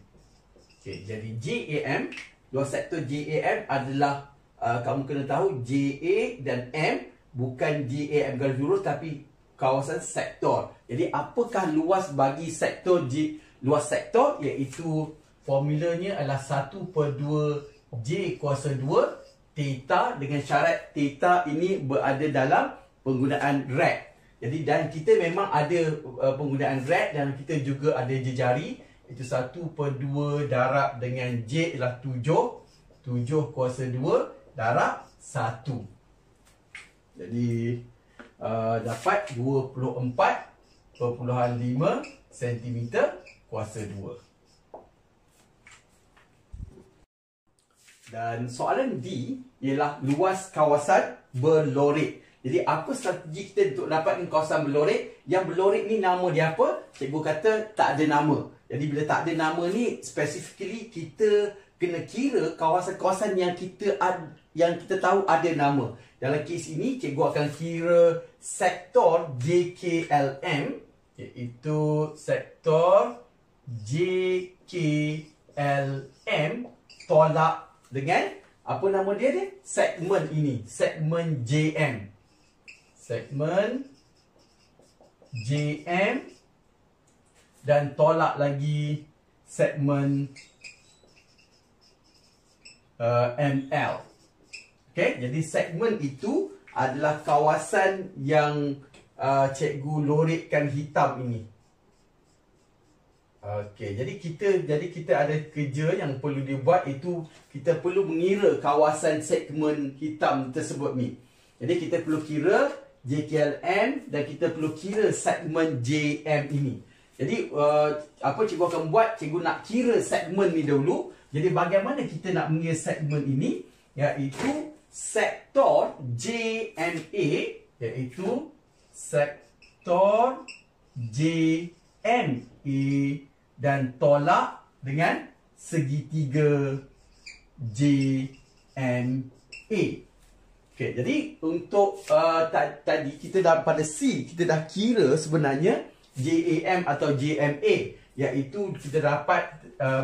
Okay, jadi JAM, luas sektor JAM adalah kamu kena tahu JA dan M bukan JAM garis lurus tapi kawasan sektor. Jadi apakah luas bagi sektor luas sektor, iaitu formulanya adalah 1/2 J kuasa 2 theta dengan syarat theta ini berada dalam penggunaan rad. Jadi dan kita memang ada penggunaan rad dan kita juga ada jejari. Itu 1/2 darab dengan J ialah 7 kuasa 2 darab 1. Jadi dapat 24.5 cm kuasa 2. Dan soalan D ialah luas kawasan berlorik. Jadi apa strategi kita untuk dapatkan kawasan berlorik? Yang berlorik ni nama dia apa? Cikgu kata tak ada nama. Jadi bila tak ada nama ni, specifically kita kena kira kawasan-kawasan yang kita tahu ada nama. Dalam kes ini, cikgu akan kira sektor JKLM, iaitu sektor JKLM tolak dengan apa nama dia? Segmen ini, segmen JM. Segmen JM dan tolak lagi segmen ML. Okay, jadi segmen itu adalah kawasan yang cikgu lorikkan hitam ini. Okey, jadi kita ada kerja yang perlu dibuat, itu kita perlu mengira kawasan segmen hitam tersebut ni. Jadi kita perlu kira JKLM dan kita perlu kira segmen JM ini. Jadi apa cikgu akan buat, cikgu nak kira segmen ni dahulu. Jadi bagaimana kita nak mengira segmen ini, iaitu sektor JMA, iaitu sektor JMA dan tolak dengan segitiga JMA. Okey, jadi untuk tadi kita dah pada C, kita dah kira sebenarnya JAM atau JMA, iaitu kita dapat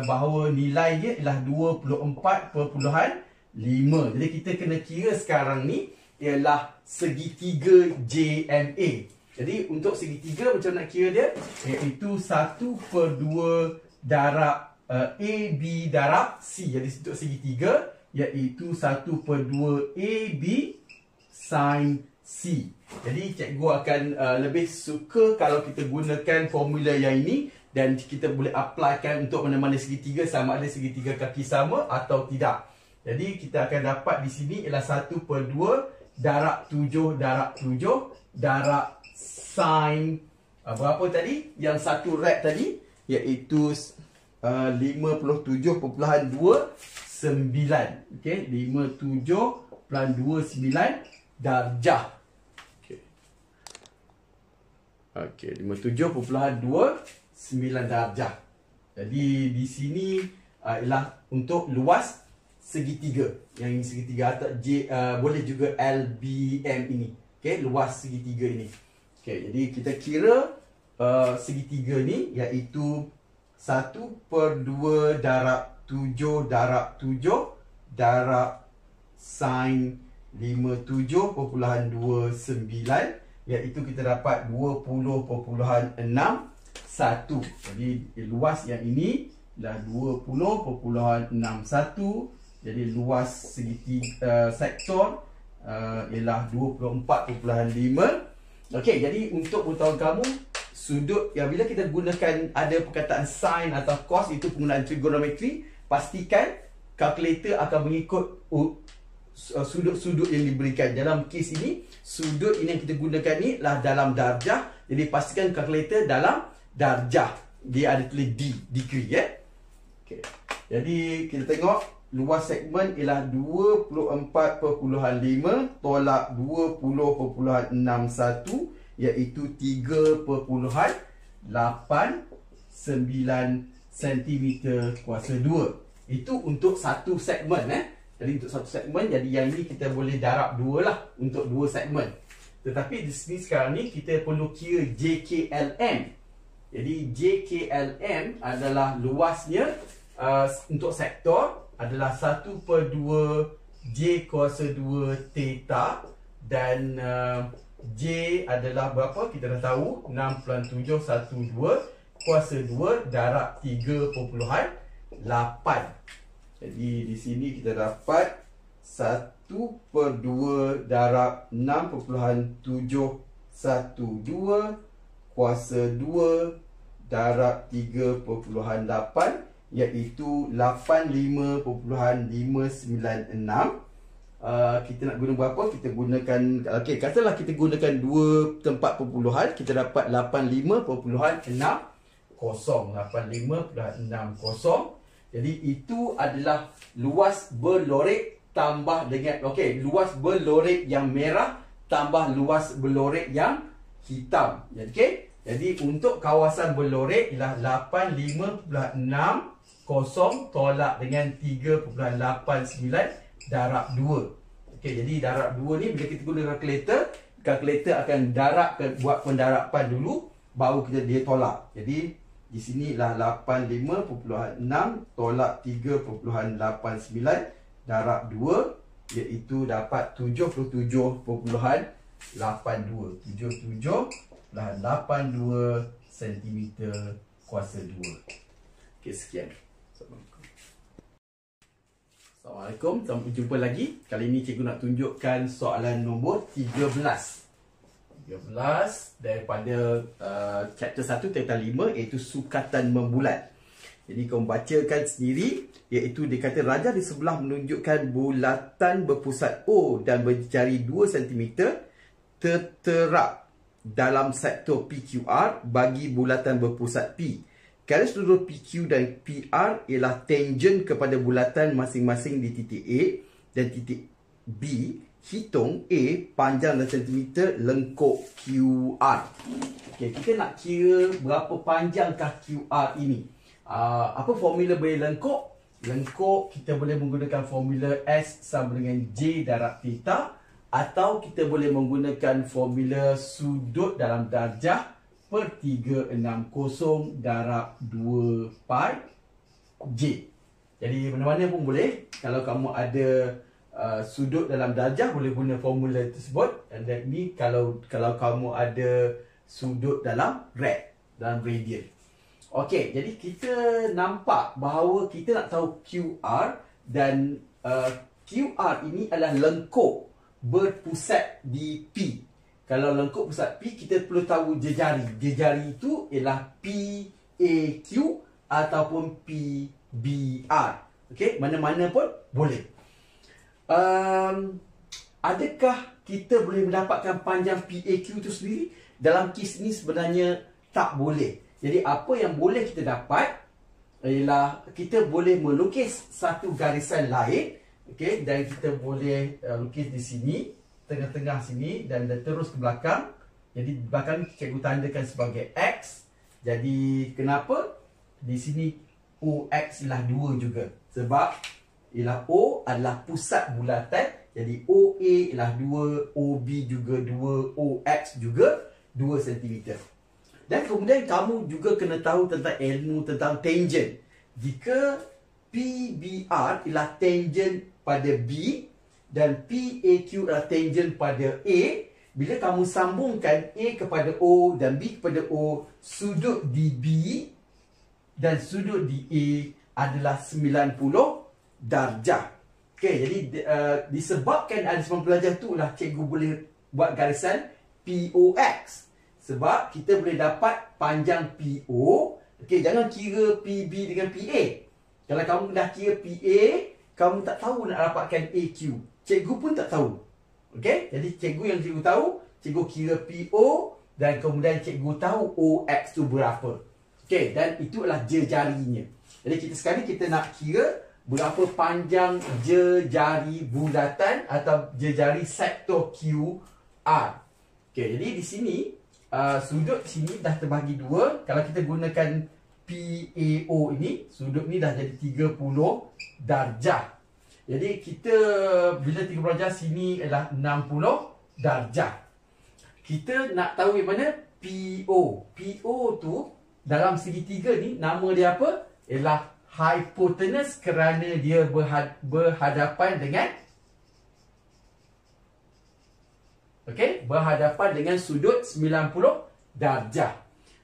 bahawa nilainya ialah 24.5. Jadi kita kena kira sekarang ni ialah segitiga JMA. Jadi untuk segitiga macam nak kira dia, iaitu 1/2 darab AB darab C. Jadi untuk segitiga iaitu 1/2 AB sin C. Jadi cikgu akan lebih suka kalau kita gunakan formula yang ini dan kita boleh applykan untuk mana-mana segitiga, sama ada segitiga kaki sama atau tidak. Jadi kita akan dapat di sini ialah 1/2 darab 7 darab 7 darab sin berapa tadi? Yang satu rad tadi, iaitu 57.29. Okey, 57.29 darjah. Okey, 57.29 darjah. Jadi di sini ialah untuk luas segitiga. Yang ini segitiga atau boleh juga LBM ini. Okey, luas segitiga ini. Okey, jadi kita kira segitiga ni iaitu 1/2 darab 7 darab 7 darab sin 57.29, iaitu kita dapat 20.61. Jadi luas yang ini adalah 20.61. Jadi luas segitiga sektor ialah 24.5. Okey, jadi untuk pengetahuan kamu, sudut bila kita gunakan ada perkataan sin atau cos, itu penggunaan trigonometri, pastikan kalkulator akan mengikut sudut-sudut yang diberikan. Dalam kes ini, sudut ini yang kita gunakan ni adalah dalam darjah. Jadi pastikan kalkulator dalam darjah. Dia ada tulis degree Okey. Jadi kita tengok luas segmen ialah 24.5 tolak 20.61, iaitu 3.89 cm kuasa 2. Itu untuk satu segmen. Jadi untuk satu segmen, jadi yang ini kita boleh darab 2 lah untuk 2 segmen. Tetapi di sini sekarang ni kita perlu kira JKLM. Jadi JKLM adalah luasnya untuk sektor adalah 1/2 J kuasa 2 theta, dan J adalah berapa? Kita dah tahu, 6.712 kuasa 2 darab 3.8. Jadi di sini kita dapat 1/2 darab 6.712 kuasa 2 darab 3.8, iaitu 85.596. Kita nak guna berapa? Kita gunakan, okey, katalah kita gunakan 2 tempat perpuluhan, kita dapat 85.60. Jadi itu adalah luas berlorek tambah dengan luas berlorek yang merah tambah luas berlorek yang hitam. Okey. Jadi untuk kawasan berlorek ialah 85.60 tolak dengan 3.89 darab 2. Okey, jadi darab 2 ni bila kita guna kalkulator akan buat pendarapan dulu, baru dia tolak. Jadi di sini ialah 85.6 tolak 3.89 darab 2, iaitu dapat 77.82 cm kuasa 2. Okey, sekian. Assalamualaikum. Sampai jumpa lagi. Kali ini cikgu nak tunjukkan soalan nombor 13. 13 daripada chapter 1 tentang 5, iaitu sukatan membulat. Jadi kamu bacakan sendiri, iaitu dia kata raja di sebelah menunjukkan bulatan berpusat O dan berjari 2 cm terterap dalam sektor PQR bagi bulatan berpusat P. Garis lurus PQ dan PR ialah tangent kepada bulatan masing-masing di titik A dan titik B. Hitung A panjang dan sentimeter lengkuk QR. Okey, kita nak kira berapa panjangkah QR ini. Apa formula bagi lengkuk? Lengkuk kita boleh menggunakan formula S sama dengan J darab theta, atau kita boleh menggunakan formula sudut dalam darjah per 360 darab 2 pi J. Jadi mana-mana pun boleh. Kalau kamu ada sudut dalam darjah, boleh guna formula tersebut. Dan ni kalau kamu ada sudut dalam radian. Okey, jadi kita nampak bahawa kita nak tahu QR, dan QR ini adalah lengkuk berpusat di P. Kalau lengkuk pusat P, kita perlu tahu jejari. Jejari itu ialah PAQ ataupun PBR. Okey, mana-mana pun boleh. Adakah kita boleh mendapatkan panjang PAQ itu sendiri? Dalam kes ini sebenarnya tak boleh. Jadi apa yang boleh kita dapat ialah kita boleh melukis satu garisan lain, okey, dan kita boleh lukis di sini, tengah-tengah sini, dan terus ke belakang. Jadi belakang cikgu tandakan sebagai X. Jadi kenapa? Di sini OX ialah 2 juga. Sebab ialah O adalah pusat bulatan. Jadi OA ialah 2, OB juga 2, OX juga 2 cm. Dan kemudian kamu juga kena tahu tentang ilmu tentang tangent. Jika PBR ialah tangent pada B dan PAQ adalah tangent pada A, bila kamu sambungkan A kepada O dan B kepada O, sudut di B dan sudut di A adalah 90 darjah. Okey, jadi disebabkan ada 90 darjah itulah cikgu boleh buat garisan POX. Sebab kita boleh dapat panjang PO. Okey, jangan kira PB dengan PA. Kalau kamu dah kira PA, kamu tak tahu nak dapatkan AQ. Cikgu pun tak tahu. Okey, jadi cikgu yang cikgu tahu, cikgu kira PO dan kemudian cikgu tahu OX tu berapa. Okey, dan itu adalah jejarinya. Jadi sekarang kita nak kira berapa panjang jejari bulatan atau jejari sektor QR. Okey, jadi di sini sudut sini dah terbagi 2. Kalau kita gunakan PAO ini, sudut ni dah jadi 30 darjah. Jadi kita bila 30 darjah, sini adalah 60 darjah. Kita nak tahu yang mana PO. PO tu dalam segitiga ni nama dia apa? Ialah hypotenuse, kerana dia berhadapan dengan berhadapan dengan sudut 90 darjah.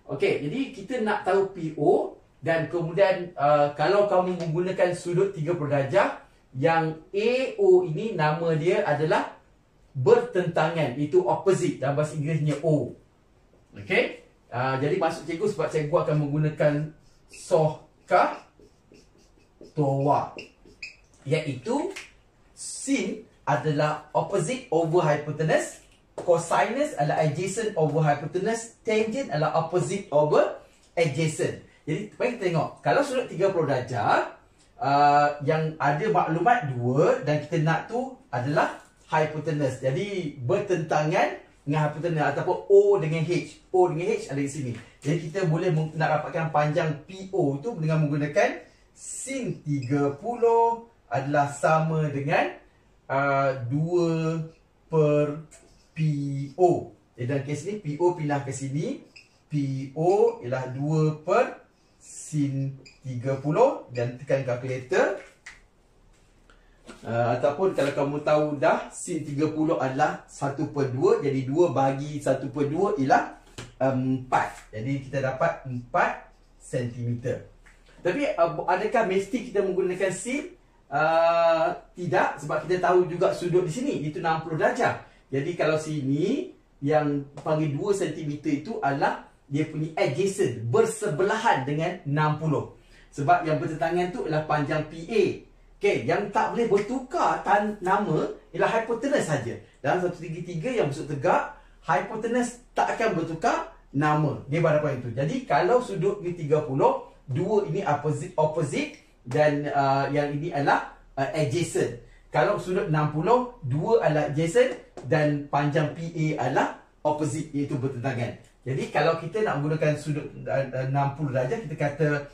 Okey, jadi kita nak tahu PO, dan kemudian kalau kamu menggunakan sudut 30 darjah, yang AO ini nama dia adalah bertentangan, itu opposite, dalam bahasa Inggerisnya O. Okey, jadi maksud cikgu, sebab cikgu akan menggunakan sohkah towa, iaitu sin adalah opposite over hypotenuse, cosinus adalah adjacent over hypotenuse, tangent adalah opposite over adjacent. Jadi mari kita tengok, kalau sudut 30 darjah yang ada maklumat 2 dan kita nak tu adalah hypotenuse. Jadi bertentangan dengan hypotenuse ataupun O dengan H. O dengan H ada di sini. Jadi kita boleh nak dapatkan panjang PO tu dengan menggunakan sin 30 adalah sama dengan 2 per PO. Jadi dalam kes ni PO pindah ke sini. PO ialah 2 per sin 30 dan tekan kalkulator. Ataupun kalau kamu tahu dah sin 30 adalah 1 per 2. Jadi 2 bagi 1 per 2 ialah 4. Jadi kita dapat 4 cm. Tapi adakah mesti kita menggunakan sin? Tidak, sebab kita tahu juga sudut di sini itu 60 darjah. Jadi kalau sini yang panggil 2 cm itu adalah dia punya adjacent, bersebelahan dengan 60. Sebab yang bertentangan tu adalah panjang PA. Okey, yang tak boleh bertukar nama ialah hypotenuse saja. Dalam satu segitiga yang bersudut tegak, hypotenuse tak akan bertukar nama. Dia berhadapan itu. Jadi kalau sudut ni 30, 2 ini opposite dan yang ini adalah adjacent. Kalau sudut 60, 2 adalah adjacent dan panjang PA adalah opposite, iaitu bertentangan. Jadi kalau kita nak menggunakan sudut 60 darjah, kita kata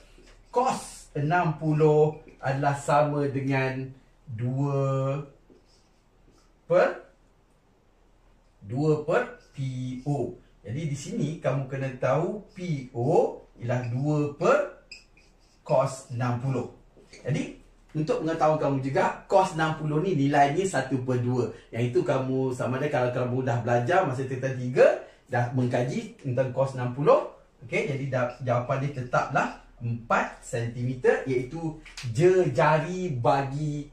cos 60 adalah sama dengan 2 per PO. Jadi di sini kamu kena tahu PO ialah 2 per cos 60. Jadi untuk mengetahui kamu juga, cos 60 ni nilainya 1/2. Yang itu kamu sama ada kalau kamu dah belajar masa tingkatan 3 dah mengkaji tentang cos 60. Okey, jadi jawapan dia tetaplah 4 cm, iaitu jari bagi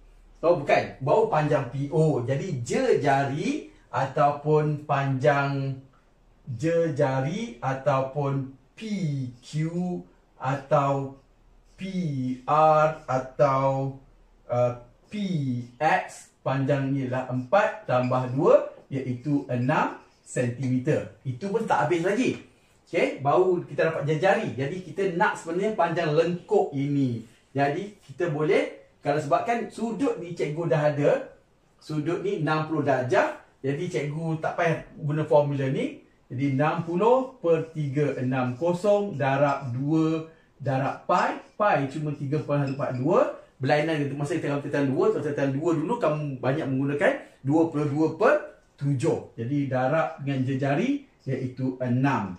baru panjang PO. Jadi jari ataupun panjang jari ataupun PQ atau PR atau PX, panjangnya ialah 4 tambah 2 iaitu 6 cm. Itu pun tak habis lagi. Okey, baru kita dapat jari. Jadi kita nak sebenarnya panjang lengkuk ini. Jadi kita boleh, kalau sebabkan sudut ni cikgu dah ada, sudut ni 60 darjah. Jadi cikgu tak payah guna formula ni. Jadi 60 per 360 darab 2 darab pi. Pi cuma 3.142. Berlainan itu masa kita tentang 2. Kalau tentang 2 dulu kamu banyak menggunakan 22 per 7. Jadi darab dengan jari iaitu 6.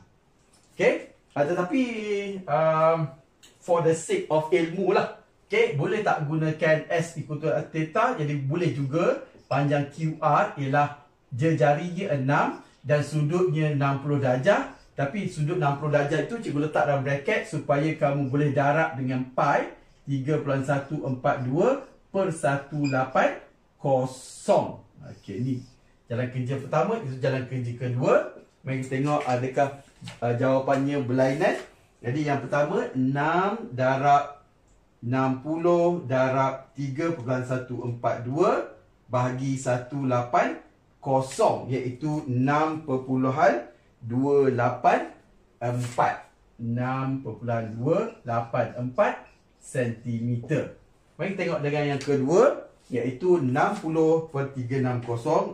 Okay. Tetapi for the sake of ilmu lah. Okay. Boleh tak gunakan S equal to theta. Jadi boleh juga. Panjang QR ialah jari dia 6 dan sudutnya 60 darjah. Tapi sudut 60 darjah itu cikgu letak dalam bracket supaya kamu boleh darab dengan pi 3.142 per 180. Okey, ni jalan kerja pertama, itu jalan kerja kedua. Mari kita tengok adakah jawapannya berlainan. Jadi yang pertama 6 darab 60 darab 3.142 bahagi 180 iaitu 6.284 cm. Mari kita tengok dengan yang kedua, iaitu 60 per 360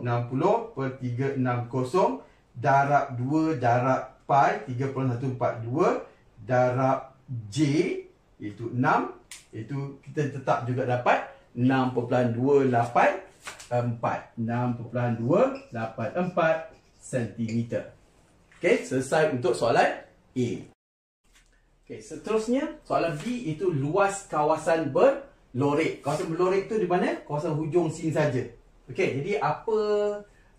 darab 2 darab pi 3.142 darab J iaitu 6, iaitu kita tetap juga dapat 6.284 cm. Okey, selesai untuk soalan A. Okey, seterusnya soalan B itu luas kawasan berlorek. Kawasan berlorek itu di mana? Kawasan hujung sini saja. Okey, jadi apa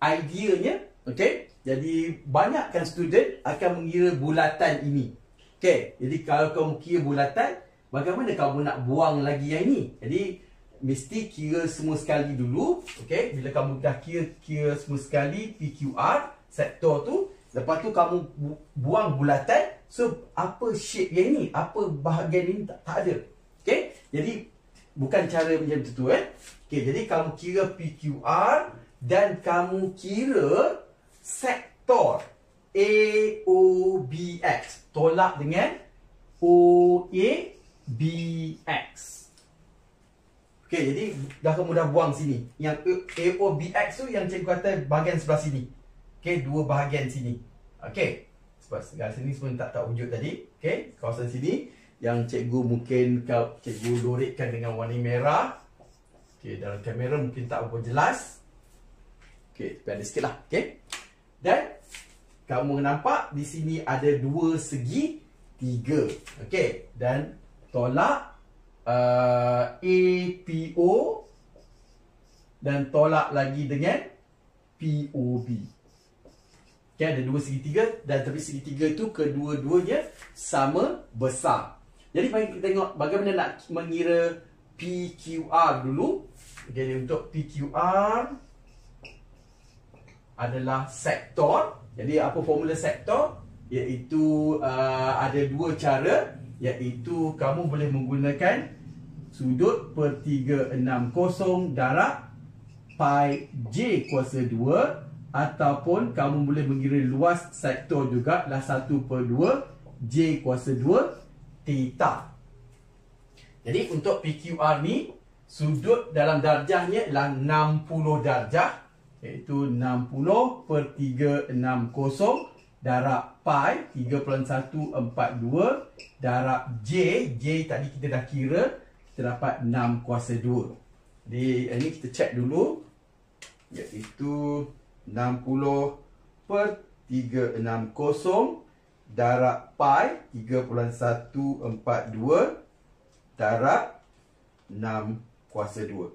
ideanya? Okey, jadi banyakkan student akan mengira bulatan ini. Okey, jadi kalau kamu kira bulatan, bagaimana kamu nak buang lagi yang ini? Jadi mesti kira semua sekali dulu. Okey, bila kamu dah kira semua sekali PQR sektor tu, lepas tu kamu buang bulatan. So apa shape yang ini? Apa bahagian ini tak ada. Okey, jadi bukan cara macam tu Okey, jadi kamu kira PQR dan kamu kira sektor AOBX tolak dengan OABX. Okey, jadi kamu dah buang sini. Yang AOBX tu yang cikgu kata bahagian sebelah sini. Okey, dua bahagian sini. Okey, sebab sebelah sini semua tak wujud tadi. Okey, kawasan sini yang cikgu mungkin cikgu lorekkan dengan warna merah. Okey, dalam kamera mungkin tak berapa jelas. Okey, tapi ada sikit lah. Okey, dan kamu nampak di sini ada dua segi tiga. Okey, dan tolak APO dan tolak lagi dengan POB. Okay, ada dua segitiga dan tapi segitiga itu kedua-duanya sama besar. Jadi mari kita tengok bagaimana nak mengira PQR dulu. Okay, untuk PQR adalah sektor. Jadi apa formula sektor? Iaitu ada dua cara, iaitu kamu boleh menggunakan sudut per 360 darab pi j kuasa 2, ataupun kamu boleh mengira luas sektor juga lah 1/2 j kuasa 2 theta. Jadi untuk PQR ni, sudut dalam darjahnya ialah 60 darjah, iaitu 60 per 360 darab pi 3.142 darab j. J tadi kita dah kira, kita dapat 6 kuasa 2. Jadi ini kita cek dulu, iaitu 60 per 360 darab pi 3.142 darab 6 kuasa 2.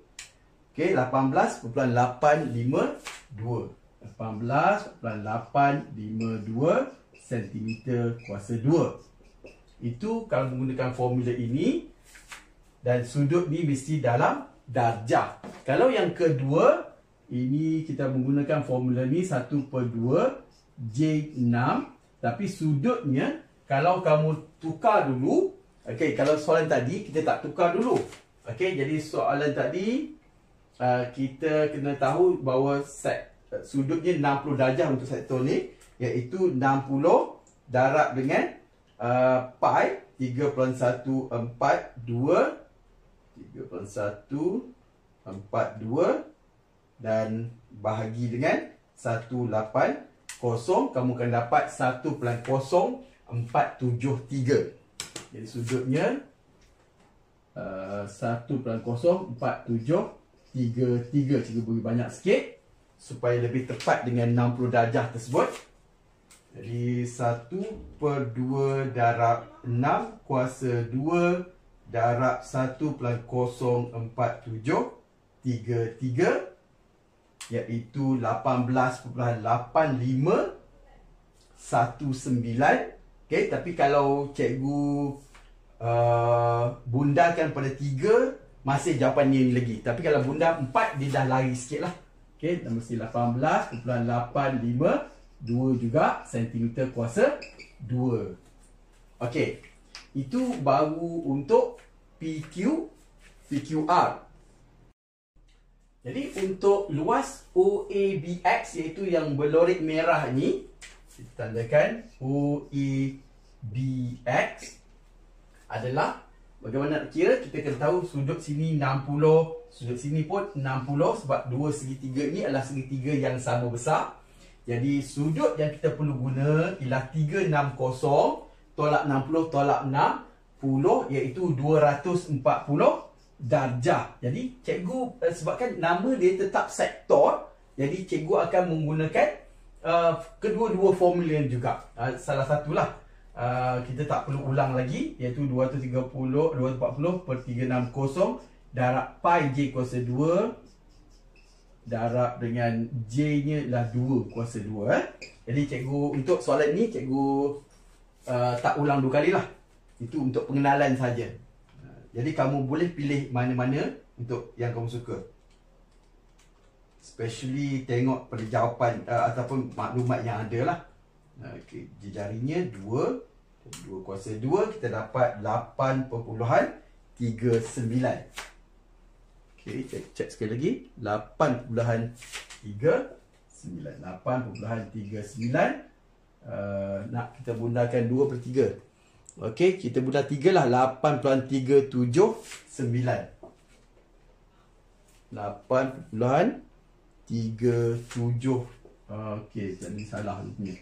Okey, 18.852. 18.852 cm kuasa 2. Itu kalau menggunakan formula ini, dan sudut ni mesti dalam darjah. Kalau yang kedua, ini kita menggunakan formula ni 1/2 J6, tapi sudutnya kalau kamu tukar dulu, okey, kalau soalan tadi kita tak tukar dulu. Okey, jadi soalan tadi kita kena tahu bahawa sudutnya 60 darjah untuk sektor ni, iaitu 60 darab dengan pi 3.142 dan bahagi dengan 180, kamu akan dapat 1.0473. Jadi sudutnya 1.0473. Cikgu beri banyak sikit supaya lebih tepat dengan 60 darjah tersebut. Jadi 1/2 darab 6 kuasa 2 darab 1.0473, iaitu 18.8519. Okey, tapi kalau cikgu bundakan pada 3, masih jawapan ni lagi. Tapi kalau bunda 4, dia dah lari sikit lah. Okey, mesti 18.852 juga cm kuasa 2. Okey, itu baru untuk PQR. Jadi untuk luas OABX, iaitu yang berlorik merah ni, kita tandakan OABX adalah, bagaimana nak kira, kita kena tahu sudut sini 60, sudut sini pun 60, sebab dua segitiga ni adalah segitiga yang sama besar. Jadi sudut yang kita perlu guna ialah 360 tolak 60 tolak 60, iaitu 240 darjah. Jadi cikgu sebabkan nama dia tetap sektor, jadi cikgu akan menggunakan kedua-dua formula juga. Salah satulah kita tak perlu ulang lagi, iaitu 240 per 360 darab pi j kuasa 2 darab dengan j nya adalah 2 kuasa 2. Jadi cikgu untuk soalan ni cikgu tak ulang dua kali lah. Itu untuk pengenalan saja. Jadi kamu boleh pilih mana-mana untuk yang kamu suka. Especially tengok pada jawapan ataupun maklumat yang ada lah. Okay, jarinya 2 kuasa 2, kita dapat 8.39. Okay, cek sekali lagi. 8.39. Nak kita bundakan 2/3. Okey, kita bunda 3 lah. 8.379. 8.37. Okey, jadi salah ni.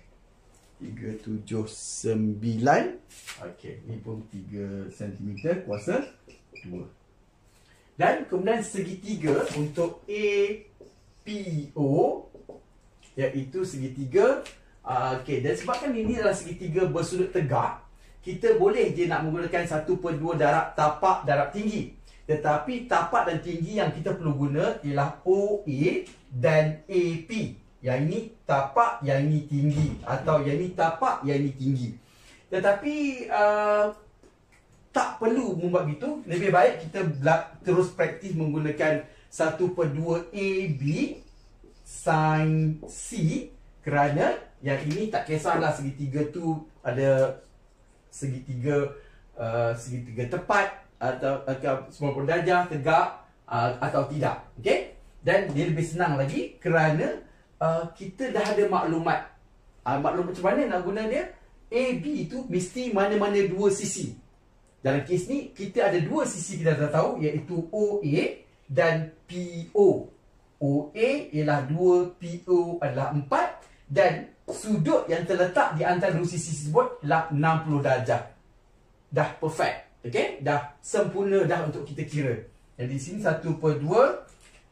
379. Okey, ni pun 3 cm kuasa 2. Dan kemudian segitiga untuk APO, iaitu segitiga. Okey, dan sebabkan ini adalah segitiga bersudut tegak, kita boleh je nak menggunakan 1/2 darab tapak darab tinggi. Tetapi tapak dan tinggi yang kita perlu guna ialah OA dan AP. Yang ini tapak, yang ini tinggi. Atau yang ini tapak, yang ini tinggi. Tetapi tak perlu membuat gitu. Lebih baik kita terus praktis menggunakan 1/2 AB sin C, kerana yang ini tak kisahlah segitiga tu ada segitiga tepat atau 90 darjah, tegak atau tidak. Okey? Dan dia lebih senang lagi kerana kita dah ada maklumat. Maklumat macam mana nak guna dia? AB tu mesti mana-mana dua sisi. Dalam kes ni kita ada dua sisi kita dah tahu, iaitu OA dan PO. OA ialah 2, PO adalah 4, dan sudut yang terletak di antara dua sisi tersebut ialah 60 darjah. Dah perfect. Okey? Dah sempurna dah untuk kita kira. Jadi di sini 1/2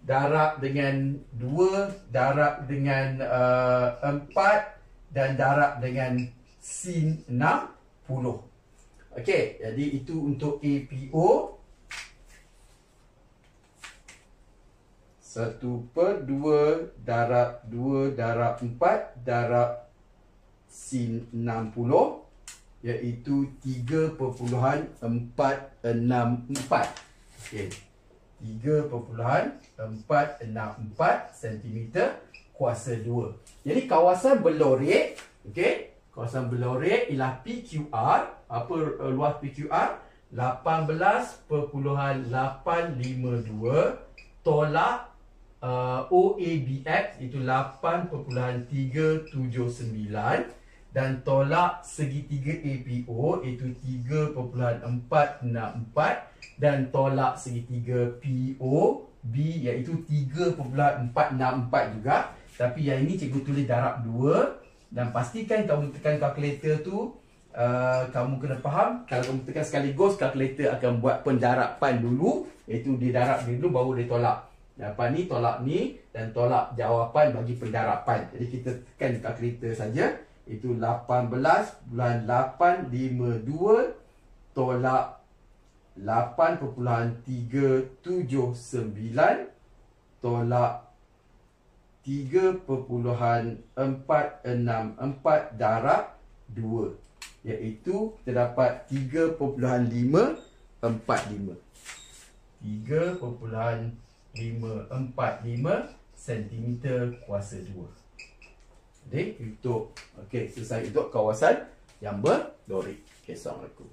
darab dengan 2 darab dengan 4 dan darab dengan sin 60. Okey, jadi itu untuk APO. 1/2 darab 2 darab 4 darab sin 60, iaitu 3.464. Okey, 3.464 cm kuasa 2. Jadi kawasan berlorek, okey, kawasan berlorek ialah PQR. Apa luas PQR? 18.852. Tolak OABX itu 8.379. Dan tolak segitiga APO itu 3.464. Dan tolak segitiga POB iaitu 3.464 juga. Tapi yang ini cikgu tulis darab 2. Dan pastikan kamu tekan kalkulator tu, kamu kena faham. Kalau kamu tekan sekaligus, kalkulator akan buat pendarapan dulu, iaitu dia darab dulu baru dia tolak. Apa ni, tolak ni, dan tolak jawapan bagi pendarapan. Jadi kita tekan kalkulator saja. Itu 18.852 tolak 8.379 tolak 3.464 darab 2, iaitu kita dapat 3.545 cm kuasa 2. Jadi untuk selesai untuk kawasan yang berlorek. Assalamualaikum.